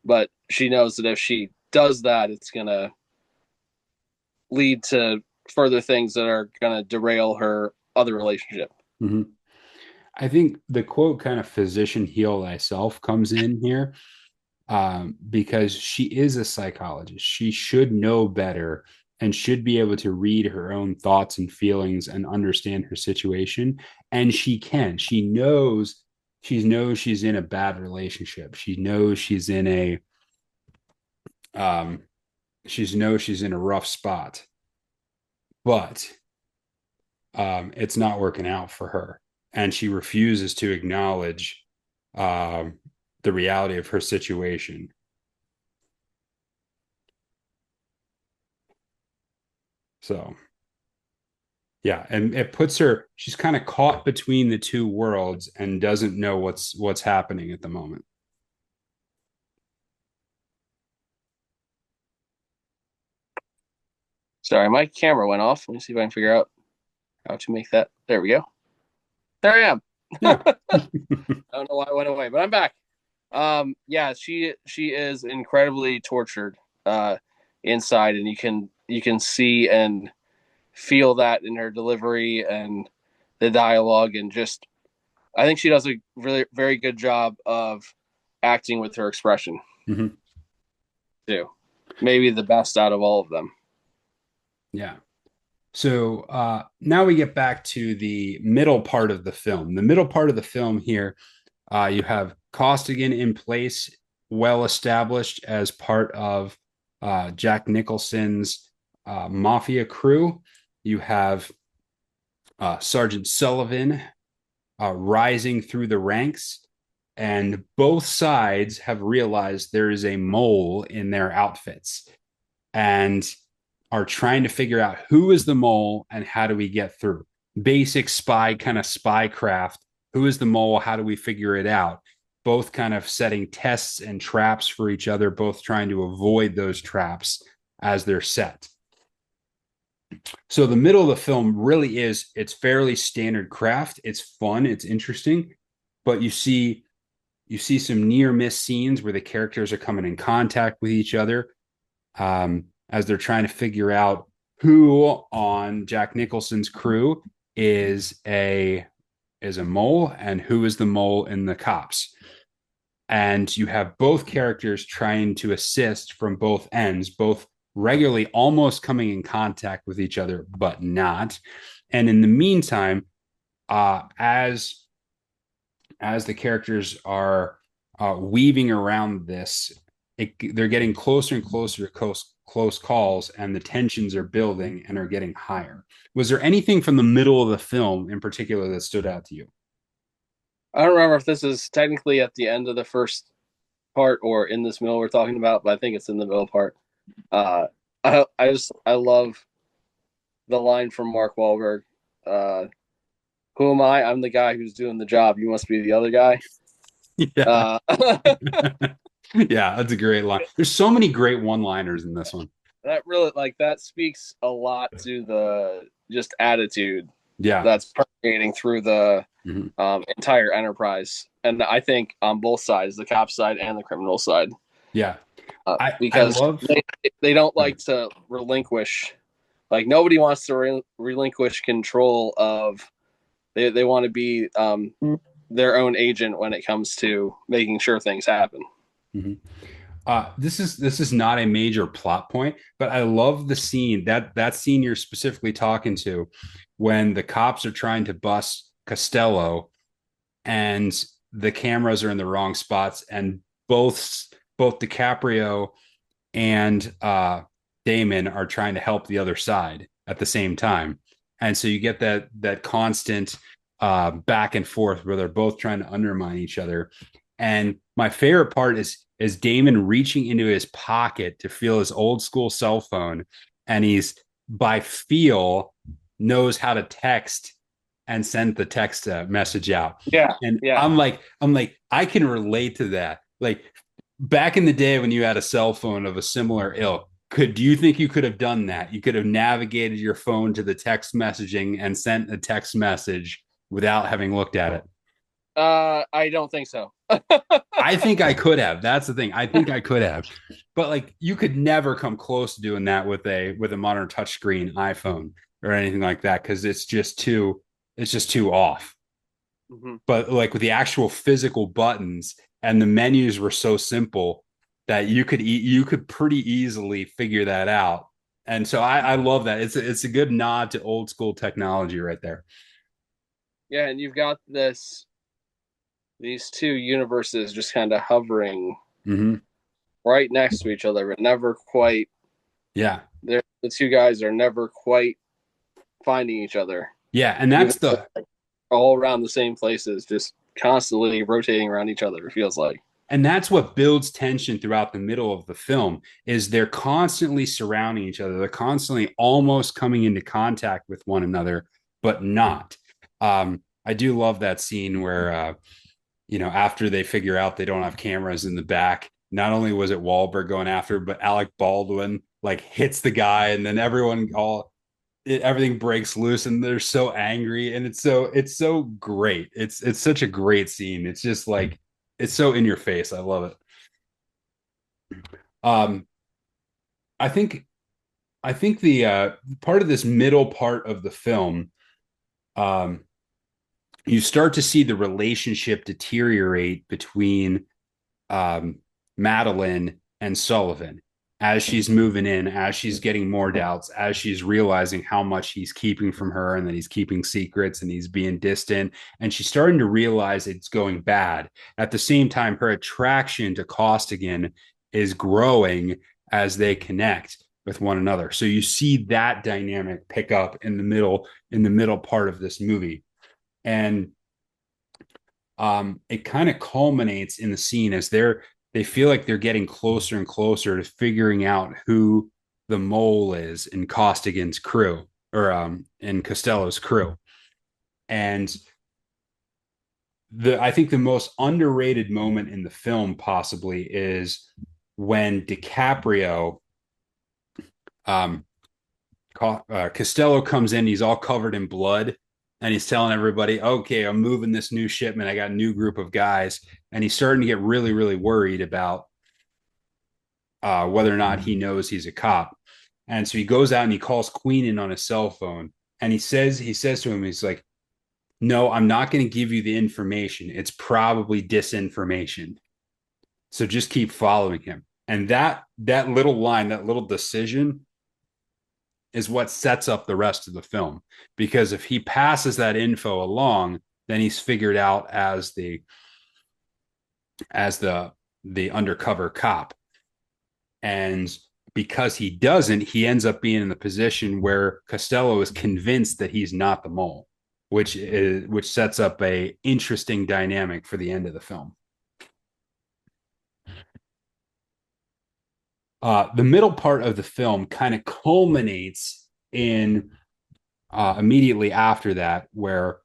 But she knows that if she does that, it's going to lead to further things that are going to derail her other relationship. Mm-hmm. I think the quote kind of physician heal thyself comes in here, because she is a psychologist. She should know better and should be able to read her own thoughts and feelings and understand her situation. And she can. She knows she's in a bad relationship. She knows she's in a she's in a rough spot, but it's not working out for her, and she refuses to acknowledge um, the reality of her situation. So yeah, and it puts her. She's kind of caught between the two worlds and doesn't know what's happening at the moment. Sorry, my camera went off. Let me see if I can figure out how to make that. There we go. There I am. Yeah. I don't know why it went away, but I'm back. Yeah, she is incredibly tortured inside, and you can see and feel that in her delivery and the dialogue, and just I think she does a really very good job of acting with her expression Mm-hmm. too. Maybe the best out of all of them. Yeah. So now we get back to the middle part of the film. The middle part of the film here, you have Costigan in place, well established as part of Jack Nicholson's mafia crew. You have Sergeant Sullivan rising through the ranks, and both sides have realized there is a mole in their outfits and are trying to figure out who is the mole and how do we get through. Basic spy kind of spy craft. Who is the mole? How do we figure it out? Both kind of setting tests and traps for each other, both trying to avoid those traps as they're set. So the middle of the film really is, it's fairly standard craft. It's fun, it's interesting, but you see some near miss scenes where the characters are coming in contact with each other, as they're trying to figure out who on Jack Nicholson's crew is a mole and who is the mole in the cops. And you have both characters trying to assist from both ends, both regularly almost coming in contact with each other, but not. And in the meantime, as the characters are weaving around this, they're getting closer and closer to close calls, and the tensions are building and are getting higher. Was there anything from the middle of the film in particular that stood out to you? I don't remember if this is technically at the end of the first part or in this middle we're talking about, but I think it's in the middle part. Uh, I love the line from Mark Wahlberg. Uh, Who am I? I'm the guy who's doing the job. You must be the other guy. Yeah. Uh, Yeah, that's a great line. There's so many great one-liners in this one. that really, like, that speaks a lot to the just attitude Yeah. that's permeating through the Mhm. entire enterprise, and I think on both sides, the cop side and the criminal side, Yeah. I because love they don't like to relinquish Like nobody wants to relinquish control of. They want to be their own agent when it comes to making sure things happen. Mhm. This is not a major plot point, but I love the scene that scene you're specifically talking to when the cops are trying to bust Costello and the cameras are in the wrong spots and both DiCaprio and Damon are trying to help the other side at the same time. And so you get that constant back and forth where they're both trying to undermine each other. And my favorite part is Damon reaching into his pocket to feel his old school cell phone, and he's by feel knows how to text and send the text message out. Yeah, And yeah. I'm like, I can relate to that. Like back in the day when you had a cell phone of a similar ilk, do you think you could have done that? You could have navigated your phone to the text messaging and sent a text message without having looked at it? I don't think so. I think I could have. That's the thing. I think I could have. But like you could never come close to doing that with a modern touchscreen iPhone or anything like that because it's just too off. Mm-hmm. But like with the actual physical buttons and the menus were so simple that you could pretty easily figure that out. And so I love that. It's a good nod to old school technology right there. Yeah, and you've got these two universes just kind of hovering Mm-hmm. right next to each other, but never quite. Yeah. The two guys are never quite finding each other, Yeah. And even that's the all around the same places, just constantly rotating around each other. It feels like. and that's what builds tension throughout the middle of the film is they're constantly surrounding each other. They're constantly almost coming into contact with one another, but not. I do love that scene where after they figure out they don't have cameras in the back, not only was it Wahlberg going after, but Alec Baldwin like hits the guy, and then everything breaks loose, and they're so angry, and it's so great. It's such a great scene. It's just like it's so in your face. I love it. Um, I think I think the part of this middle part of the film, um, you start to see the relationship deteriorate between um, Madeline and Sullivan as she's moving in, as she's getting more doubts, as she's realizing how much he's keeping from her and that he's keeping secrets and he's being distant. And she's starting to realize it's going bad. At the same time, her attraction to Costigan is growing as they connect with one another. So you see that dynamic pick up in the middle part of this movie. And it kind of culminates in the scene as they feel like they're getting closer and closer to figuring out who the mole is in Costigan's crew or in Costello's crew. And I think the most underrated moment in the film possibly is when DiCaprio um, Costello comes in, he's all covered in blood, and he's telling everybody, okay, I'm moving this new shipment. I got a new group of guys. And he's starting to get really, really worried about whether or not he knows he's a cop. And so he goes out and he calls Queenan on his cell phone. And he says to him, he's like, no, I'm not going to give you the information. It's probably disinformation. So just keep following him. And that little line, that little decision is what sets up the rest of the film. Because if he passes that info along, then he's figured out as the undercover cop. And because he doesn't, he ends up being in the position where Costello is convinced that he's not the mole, which sets up a interesting dynamic for the end of the film. The middle part of the film kind of culminates in immediately after that, where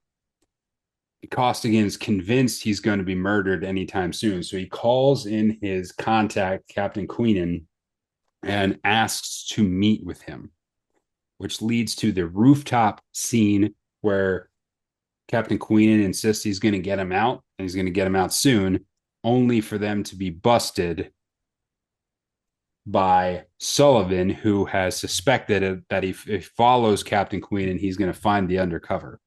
Costigan is convinced he's going to be murdered anytime soon. So he calls in his contact, Captain Queenan, and asks to meet with him, which leads to the rooftop scene where Captain Queenan insists he's going to get him out and he's going to get him out soon, only for them to be busted by Sullivan, who has suspected that he follows Captain Queenan, he's going to find the undercover.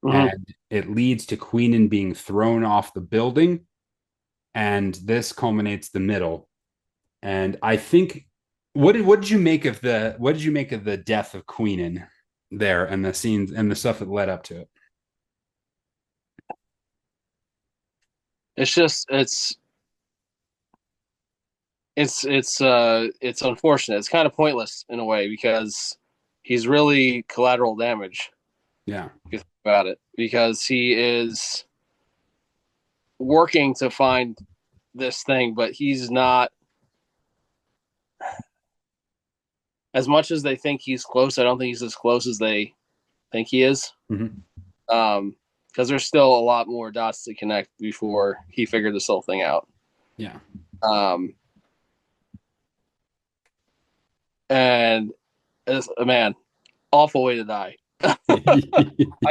Mm-hmm. And it leads to Queenan being thrown off the building, and this culminates the middle. And I think, what did you make of the death of Queenan there, and the scenes and the stuff that led up to it? It's just it's unfortunate. It's kind of pointless in a way because he's really collateral damage Yeah. if you think about it, because he is working to find this thing, but he's not, as much as they think he's close. I don't think he's as close as they think he is. Mm-hmm. Because there's still a lot more dots to connect before he figured this whole thing out. Yeah. Um, and man, awful way to die. I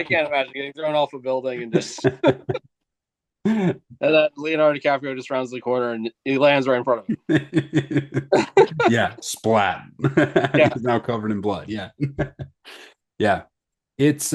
can't imagine getting thrown off a building and just and then Leonardo DiCaprio just rounds the corner and he lands right in front of him. Yeah, splat. Yeah. He's now covered in blood. Yeah. Yeah. It's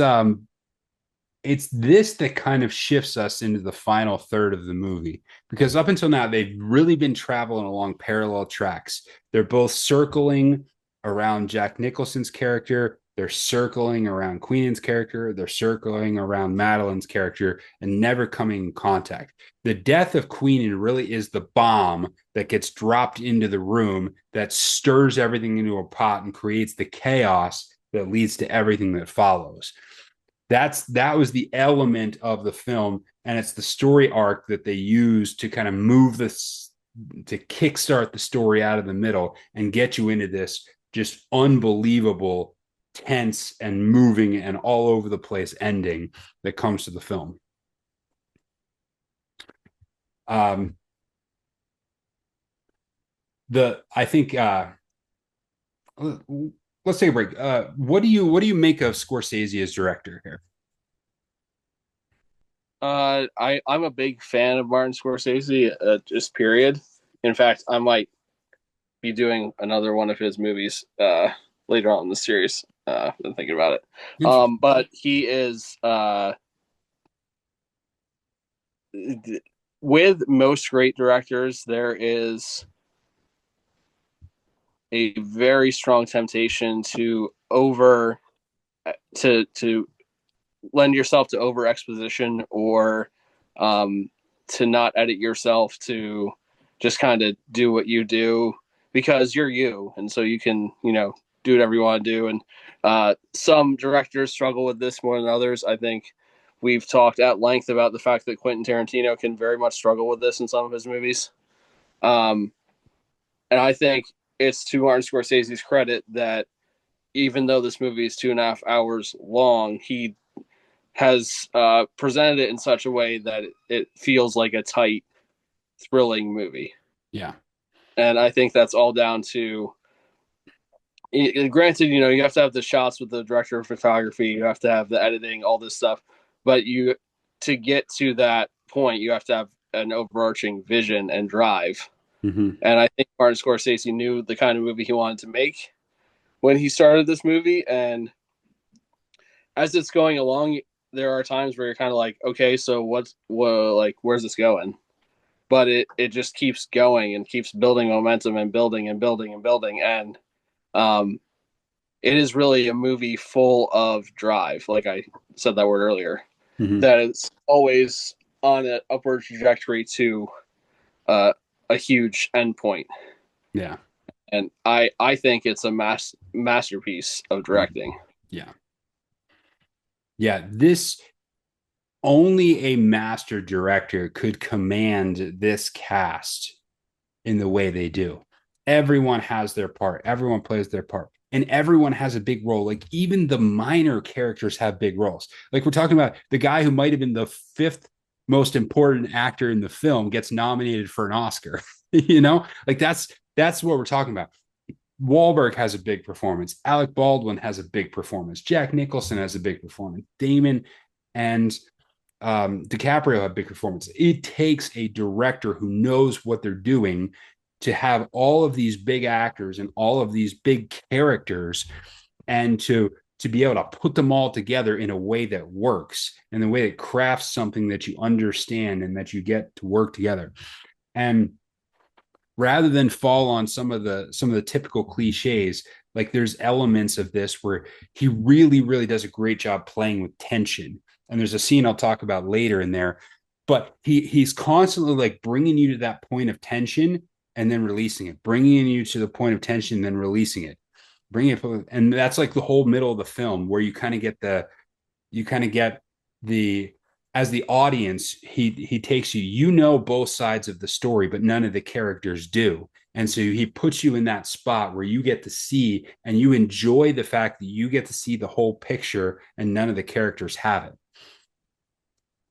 it's this that kind of shifts us into the final third of the movie, because up until now they've really been traveling along parallel tracks. They're both circling around Jack Nicholson's character, they're circling around Queenan's character, they're circling around Madeline's character, and never coming in contact. The death of Queenan really is the bomb that gets dropped into the room that stirs everything into a pot and creates the chaos that leads to everything that follows. That was the element of the film, and it's the story arc that they use to kind of move this, to kickstart the story out of the middle and get you into this just unbelievable, tense and moving and all over the place ending that comes to the film. The I think let's take a break. What do you make of Scorsese as director here? I'm a big fan of Martin Scorsese, just period. In fact, I might be doing another one of his movies later on in the series. Been thinking about it. But he is with most great directors, there is a very strong temptation to to lend yourself to over exposition, or to not edit yourself, to just kind of do what you do because you're you, and so you can do whatever you want to do. And some directors struggle with this more than others. I think we've talked at length about the fact that Quentin Tarantino can very much struggle with this in some of his movies. And I think it's to Martin Scorsese's credit that even though this movie is 2.5 hours long, he has presented it in such a way that it feels like a tight, thrilling movie. Yeah. And I think that's all down to, granted, you have to have the shots with the director of photography, you have to have the editing, all this stuff, but to get to that point, you have to have an overarching vision and drive. Mm-hmm. And I think Martin Scorsese knew the kind of movie he wanted to make when he started this movie. And as it's going along, there are times where you're kind of like, okay, so where's this going? But it just keeps going and keeps building momentum and building and building and building. And it is really a movie full of drive. Like I said that word earlier, Mm-hmm. that it's always on an upward trajectory to a huge endpoint. Yeah. And I think it's a masterpiece of directing. Yeah. Yeah. This only a master director could command this cast in the way they do. Everyone has their part, everyone plays their part, and everyone has a big role. Like even the minor characters have big roles. Like we're talking about the guy who might have been the fifth most important actor in the film gets nominated for an Oscar. Like that's what we're talking about. Wahlberg has a big performance. Alec Baldwin has a big performance. Jack Nicholson has a big performance. Damon and DiCaprio have big performance. It takes a director who knows what they're doing to have all of these big actors and all of these big characters, and to be able to put them all together in a way that works, in a way that crafts something that you understand and that you get to work together. And rather than fall on some of the typical cliches, like there's elements of this where he really really does a great job playing with tension. And there's a scene I'll talk about later in there, but he's constantly like bringing you to that point of tension and then releasing it, bringing you to the point of tension and then releasing it, bringing it. And that's like the whole middle of the film where you kind of get the as the audience, he takes you, both sides of the story, but none of the characters do. And so he puts you in that spot where you get to see and you enjoy the fact that you get to see the whole picture and none of the characters have it.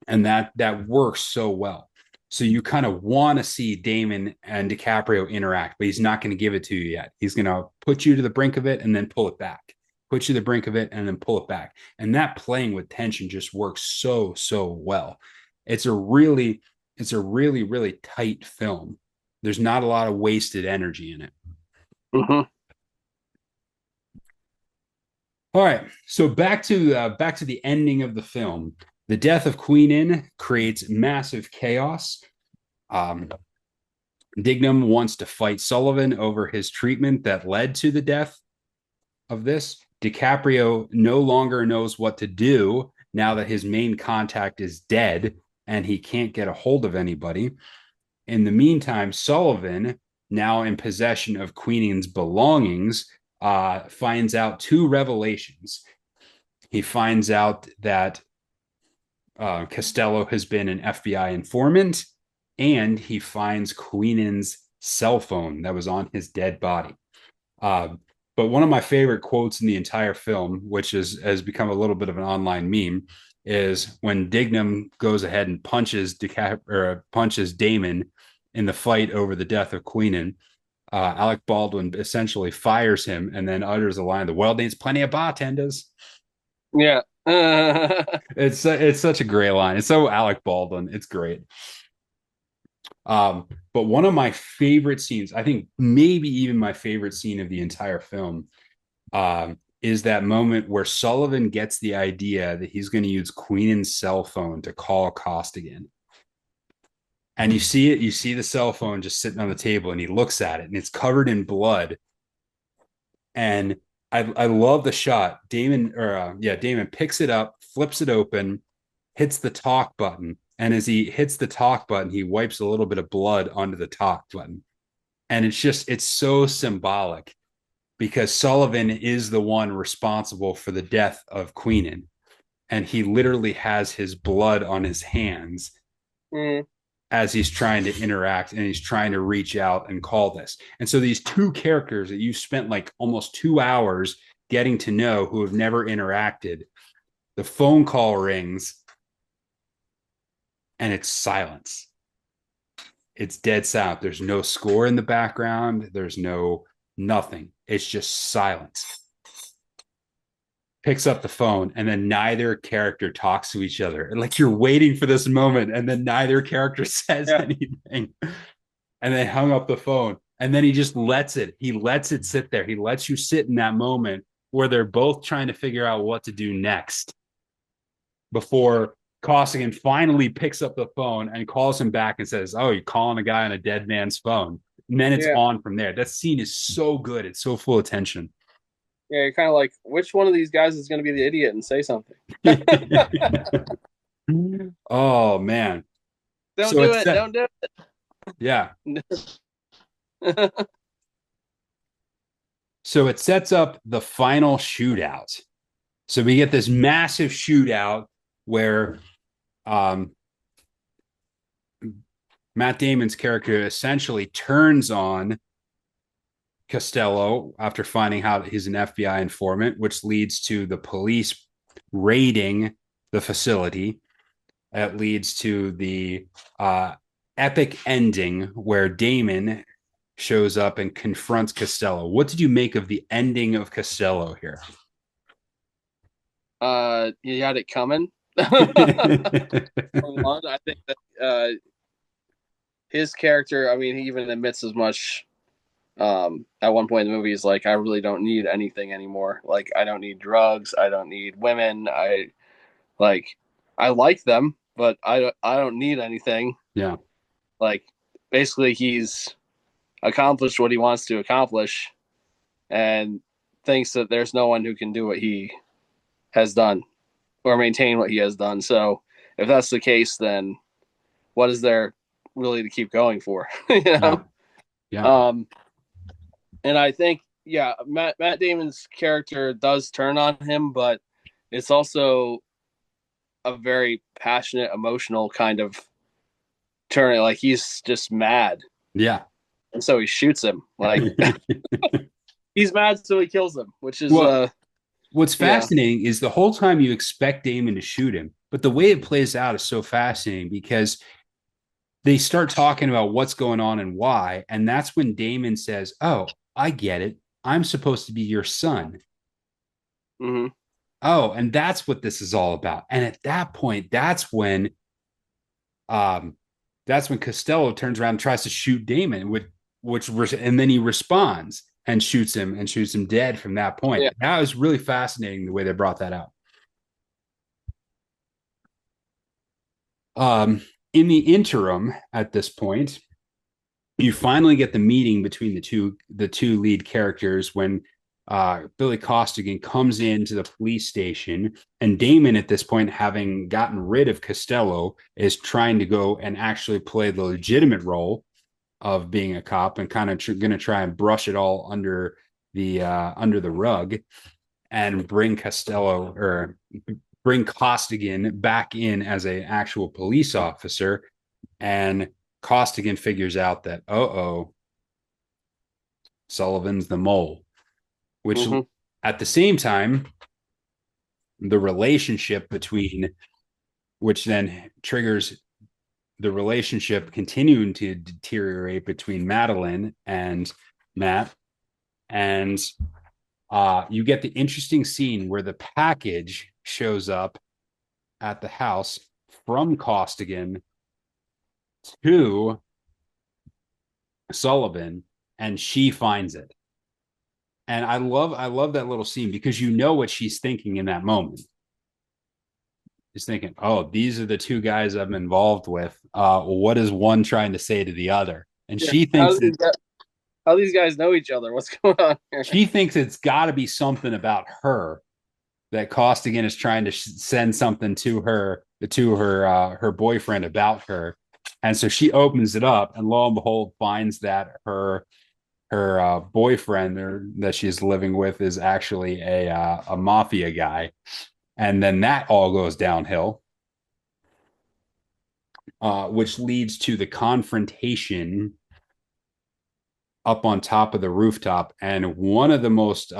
And that works so well. So you kind of want to see Damon and DiCaprio interact, but he's not going to give it to you yet. He's going to put you to the brink of it and then pull it back, put you to the brink of it and then pull it back. And that playing with tension just works so, so well. It's a really, really tight film. There's not a lot of wasted energy in it. Mm-hmm. All right. So back to the ending of the film. The death of Queen Anne creates massive chaos. Um, Dignam wants to fight Sullivan over his treatment that led to the death of this. DiCaprio no longer knows what to do now that his main contact is dead and he can't get a hold of anybody. In the meantime, Sullivan, now in possession of Queen Anne's belongings, finds out two revelations. He finds out that Costello has been an FBI informant, and he finds Queen Anne's cell phone that was on his dead body. But one of my favorite quotes in the entire film, which has become a little bit of an online meme, is when Dignam goes ahead and punches Damon in the fight over the death of Queen Anne. Alec Baldwin essentially fires him and then utters the line, "The world needs plenty of bartenders." Yeah. It's such a great line. It's so Alec Baldwin. It's great. But one of my favorite scenes, I think maybe even my favorite scene of the entire film, is that moment where Sullivan gets the idea that he's going to use Queen Anne's cell phone to call Costigan. And you see the cell phone just sitting on the table, and he looks at it, and it's covered in blood. And I love the shot. Damon picks it up, flips it open, hits the talk button, and as he hits the talk button, he wipes a little bit of blood onto the talk button. And it's so symbolic because Sullivan is the one responsible for the death of Queen Anne, and he literally has his blood on his hands. Mm. As he's trying to interact and he's trying to reach out and call this. And so these two characters that you spent like almost 2 hours getting to know who have never interacted, the phone call rings and it's silence. It's dead silent. There's no score in the background. There's no nothing. It's just silence. Picks up the phone and then neither character talks to each other. And like you're waiting for this moment and then neither character says anything. And they hung up the phone. And then he just lets it. He lets it sit there. He lets you sit in that moment where they're both trying to figure out what to do next before Costigan finally picks up the phone and calls him back and says, "Oh, you're calling a guy on a dead man's phone." And then it's on from there. That scene is so good. It's so full of tension. Yeah, you're kind of like, which one of these guys is going to be the idiot and say something? Oh man. Don't do it. Don't do it. Yeah. So it sets up the final shootout. So we get this massive shootout where Matt Damon's character essentially turns on Costello after finding out he's an FBI informant, which leads to the police raiding the facility. It leads to the epic ending where Damon shows up and confronts Costello. What did you make of the ending of Costello here? You had it coming. I think that his character, I mean, he even admits as much. At one point in the movie, he's like, I really don't need anything anymore. Like, I don't need drugs. I don't need women. Like, I like them, but I don't need anything. Yeah. Like, basically, he's accomplished what he wants to accomplish, and thinks that there's no one who can do what he has done or maintain what he has done. So, if that's the case, then what is there really to keep going for? you Yeah. know. Yeah. Um, and I think, yeah, Matt Damon's character does turn on him, but it's also a very passionate, emotional kind of turn. Like, he's just mad, Yeah. and so he shoots him. Like, he's mad, so he kills him, which is Well, what's yeah, fascinating is the whole time you expect Damon to shoot him, but the way it plays out is so fascinating because they start talking about what's going on and why. And that's when Damon says, "Oh, I get it. I'm supposed to be your son." mm-hmm. Oh, and that's what this is all about. And at that point, um that's when Costello turns around and tries to shoot Damon with and then he responds and shoots him dead from that point. Yeah, That was really fascinating the way they brought that out. Um in the interim at this point, you finally get the meeting between the two lead characters when Billy Costigan comes into the police station, and Damon, at this point, having gotten rid of Costello, is trying to go and actually play the legitimate role of being a cop and kind of going to try and brush it all under the rug and bring Costigan back in as an actual police officer. And Costigan figures out that, Sullivan's the mole, which mm-hmm. at the same time, the relationship between, which then triggers the relationship continuing to deteriorate between Madeline and Matt. And you get the interesting scene where the package shows up at the house from Costigan to Sullivan, and she finds it. And I love that little scene because you know what she's thinking in that moment. She's thinking, "Oh, these are the two guys I'm involved with. What is one trying to say to the other?" And Yeah. she thinks that How these guys know each other? What's going on here? she thinks it's got to be something about her that Costigan is trying to send something to her boyfriend about her. And so she opens it up, and lo and behold, finds that her boyfriend that she's living with is actually a mafia guy, and then that all goes downhill, which leads to the confrontation up on top of the rooftop, and one of the most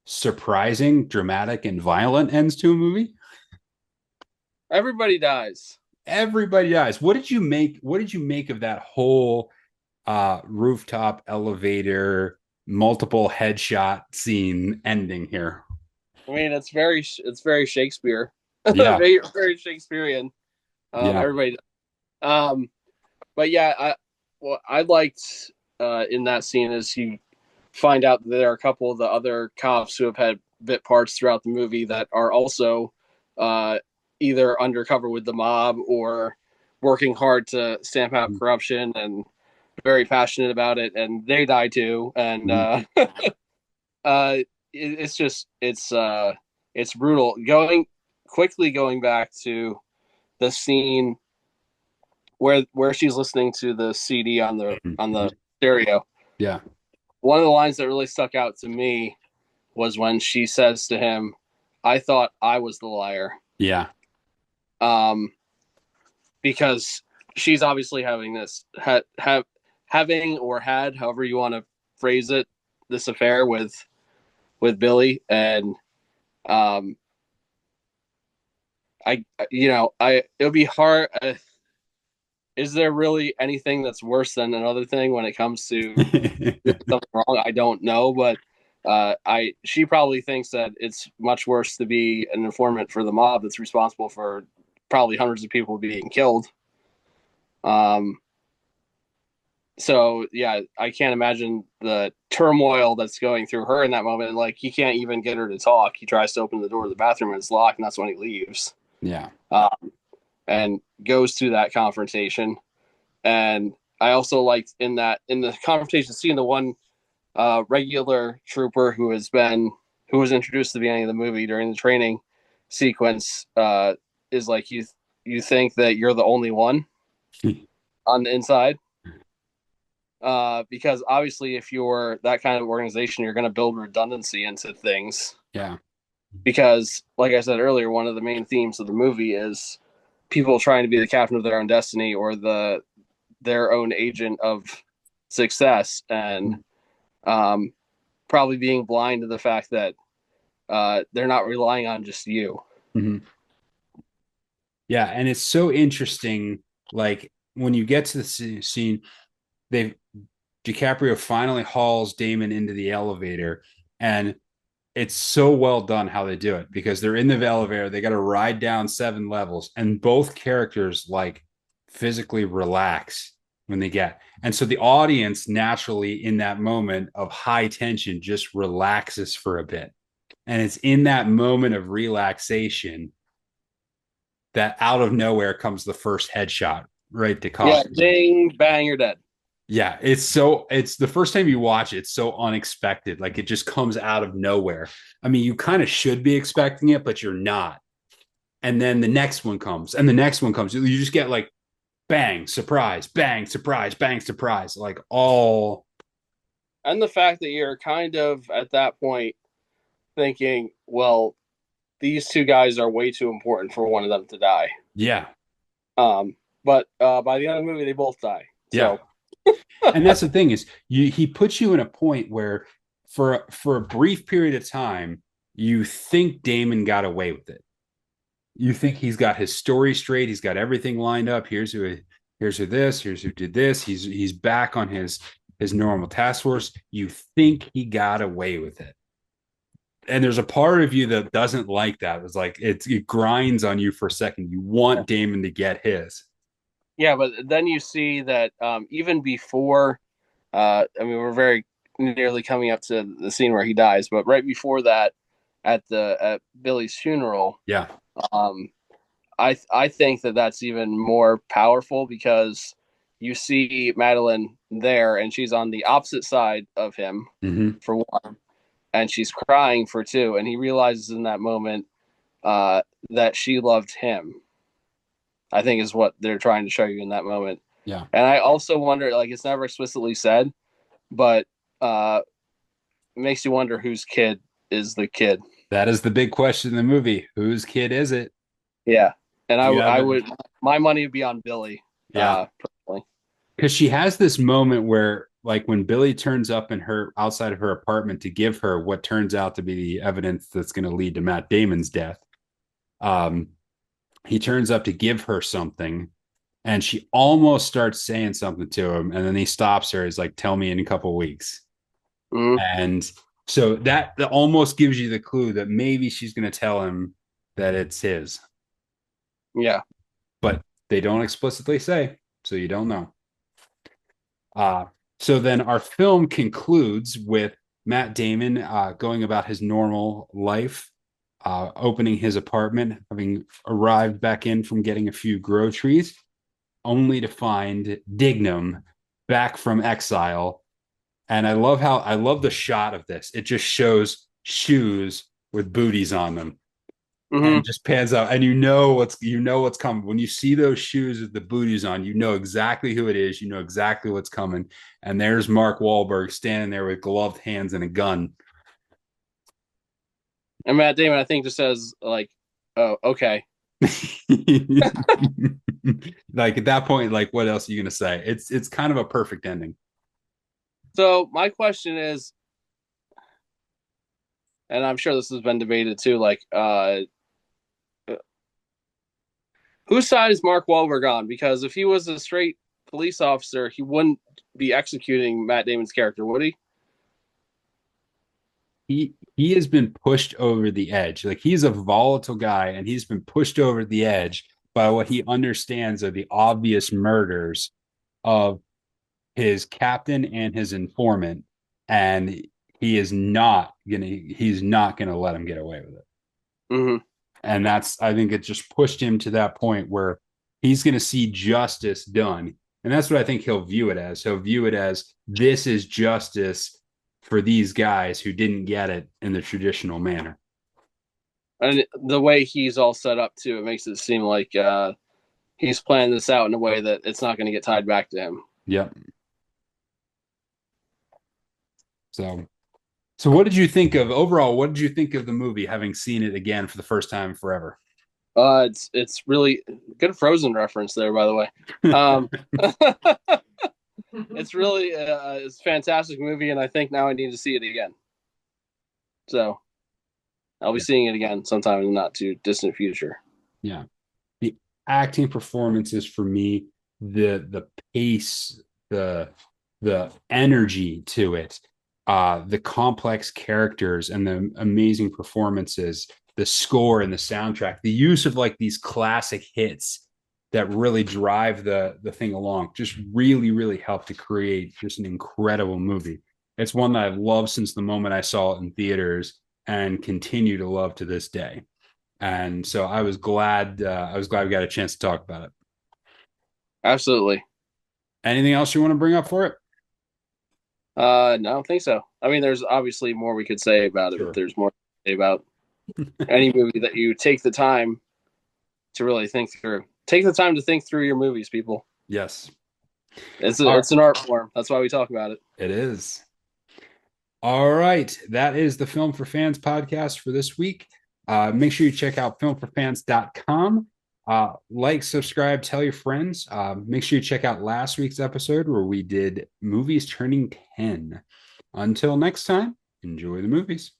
surprising, dramatic, and violent ends to a movie. Everybody dies. Everybody dies. What did you make? What did you make of that whole rooftop elevator multiple headshot scene ending here? I mean, it's very Shakespeare, Yeah, very, very Shakespearean. yeah, Everybody, um, but yeah, what I liked in that scene is you find out that there are a couple of the other cops who have had bit parts throughout the movie that are also uh, either undercover with the mob or working hard to stamp out corruption and very passionate about it, and they die too. And mm-hmm. it's just it's brutal. Going back to the scene where she's listening to the CD on the stereo. Yeah, One of the lines that really stuck out to me was when she says to him, "I thought I was the liar," yeah, um, because she's obviously having this having or had, however you want to phrase it, this affair with Billy, and um, I it would be hard. Is there really anything that's worse than another thing when it comes to something wrong? I don't know, but she probably thinks that it's much worse to be an informant for the mob that's responsible for probably hundreds of people being killed. So yeah, I can't imagine the turmoil that's going through her in that moment. Like he can't even get her to talk. He tries to open the door to the bathroom and it's locked, and that's when he leaves. Yeah. Um, and goes through that confrontation. And I also liked in the confrontation, seeing the one regular trooper who was introduced at the beginning of the movie during the training sequence is like you think that you're the only one on the inside, because obviously if you're that kind of organization, you're going to build redundancy into things. Yeah. Because, like I said earlier, one of the main themes of the movie is people trying to be the captain of their own destiny or their own agent of success, and um, probably being blind to the fact that they're not relying on just you. Mm-hmm. Yeah, and it's so interesting. Like when you get to the scene, they DiCaprio finally hauls Damon into the elevator, and it's so well done how they do it because they're in the elevator, they got to ride down 7 levels, and both characters like physically relax when they get. And so the audience naturally in that moment of high tension just relaxes for a bit. And it's in that moment of relaxation that out of nowhere comes the first headshot right to Yeah, coffee. ding, bang, you're dead. Yeah, it's the first time you watch it, it's so unexpected. Like it just comes out of nowhere. I mean, you kind of should be expecting it, but you're not. And then the next one comes, and the next one comes. You just get like bang, surprise, bang, surprise, bang, surprise, like all. And the fact that you're kind of at that point thinking, well, these two guys are way too important for one of them to die. Yeah, Um, but by the end of the movie, they both die. yeah. So And that's the thing is, he puts you in a point where, for a brief period of time, you think Damon got away with it. You think he's got his story straight. He's got everything lined up. Here's who this. Here's who did this. He's back on his normal task force. You think he got away with it, and there's a part of you that doesn't like that. It's like it grinds on you for a second. You want Damon to get his. yeah, but then you see that even before, I mean, we're very nearly coming up to the scene where he dies, but right before that, at Billy's funeral, Yeah. um, I think that that's even more powerful because you see Madeline there, and she's on the opposite side of him Mm-hmm. for one, and she's crying for two, and he realizes in that moment that she loved him. I think is what they're trying to show you in that moment. Yeah. And I also wonder, like, it's never explicitly said, but uh, it makes you wonder whose kid is the kid. That is the big question in the movie. Whose kid is it? Yeah, and Do you have I it? would, my money would be on Billy. Yeah. Personally. Because she has this moment where, like, when Billy turns up in her outside of her apartment to give her what turns out to be the evidence that's going to lead to Matt Damon's death, um, he turns up to give her something, and she almost starts saying something to him, and then he stops her. He's like, "Tell me in a couple of weeks." Mm-hmm. And so that almost gives you the clue that maybe she's going to tell him that it's his, Yeah. but they don't explicitly say, so you don't know. Uh, so then our film concludes with Matt Damon going about his normal life, opening his apartment, having arrived back in from getting a few groceries, only to find Dignam back from exile. And I love the shot of this. It just shows shoes with booties on them Mm-hmm. and just pans out, and you know what's coming when you see those shoes with the booties on. You know exactly who it is. You know exactly what's coming. And there's Mark Wahlberg standing there with gloved hands and a gun. And Matt Damon, I think, just says like, "Oh, okay." Like at that point, like what else are you gonna say? It's kind of a perfect ending. So my question is, and I'm sure this has been debated too, like, whose side is Mark Wahlberg on? Because if he was a straight police officer, he wouldn't be executing Matt Damon's character, would he? He has been pushed over the edge. Like he's a volatile guy, and he's been pushed over the edge by what he understands are the obvious murders of his captain and his informant, and he's not gonna let him get away with it. Mm-hmm. And that's, I think it just pushed him to that point where he's gonna see justice done. And that's what I think he'll view it as. He'll view it as this is justice for these guys who didn't get it in the traditional manner. And the way he's all set up too, it makes it seem like he's planning this out in a way that it's not going to get tied back to him. Yep. So what did you think of overall? What did you think of the movie, having seen it again for the first time forever? It's really good Frozen reference there, by the way. Um, it's really it's a fantastic movie, and I think now I need to see it again. So I'll be seeing it again sometime in the not too distant future. Yeah. The acting performances for me, the pace, the the energy to it, the complex characters and the amazing performances, the score and the soundtrack, the use of like these classic hits that really drive the thing along, just really, really helped to create just an incredible movie. It's one that I've loved since the moment I saw it in theaters and continue to love to this day. And so I was glad we got a chance to talk about it. Absolutely. Anything else you want to bring up for it? No, I don't think so. I mean, there's obviously more we could say about it, but Sure. there's more to say about any movie that you take the time to really think through. Take the time to think through your movies, people. Yes. It's an art form. That's why we talk about it. It is. All right. That is the Film for Fans podcast for this week. Make sure you check out filmforfans.com. Like, subscribe, tell your friends. Make sure you check out last week's episode where we did movies turning 10. Until next time, enjoy the movies.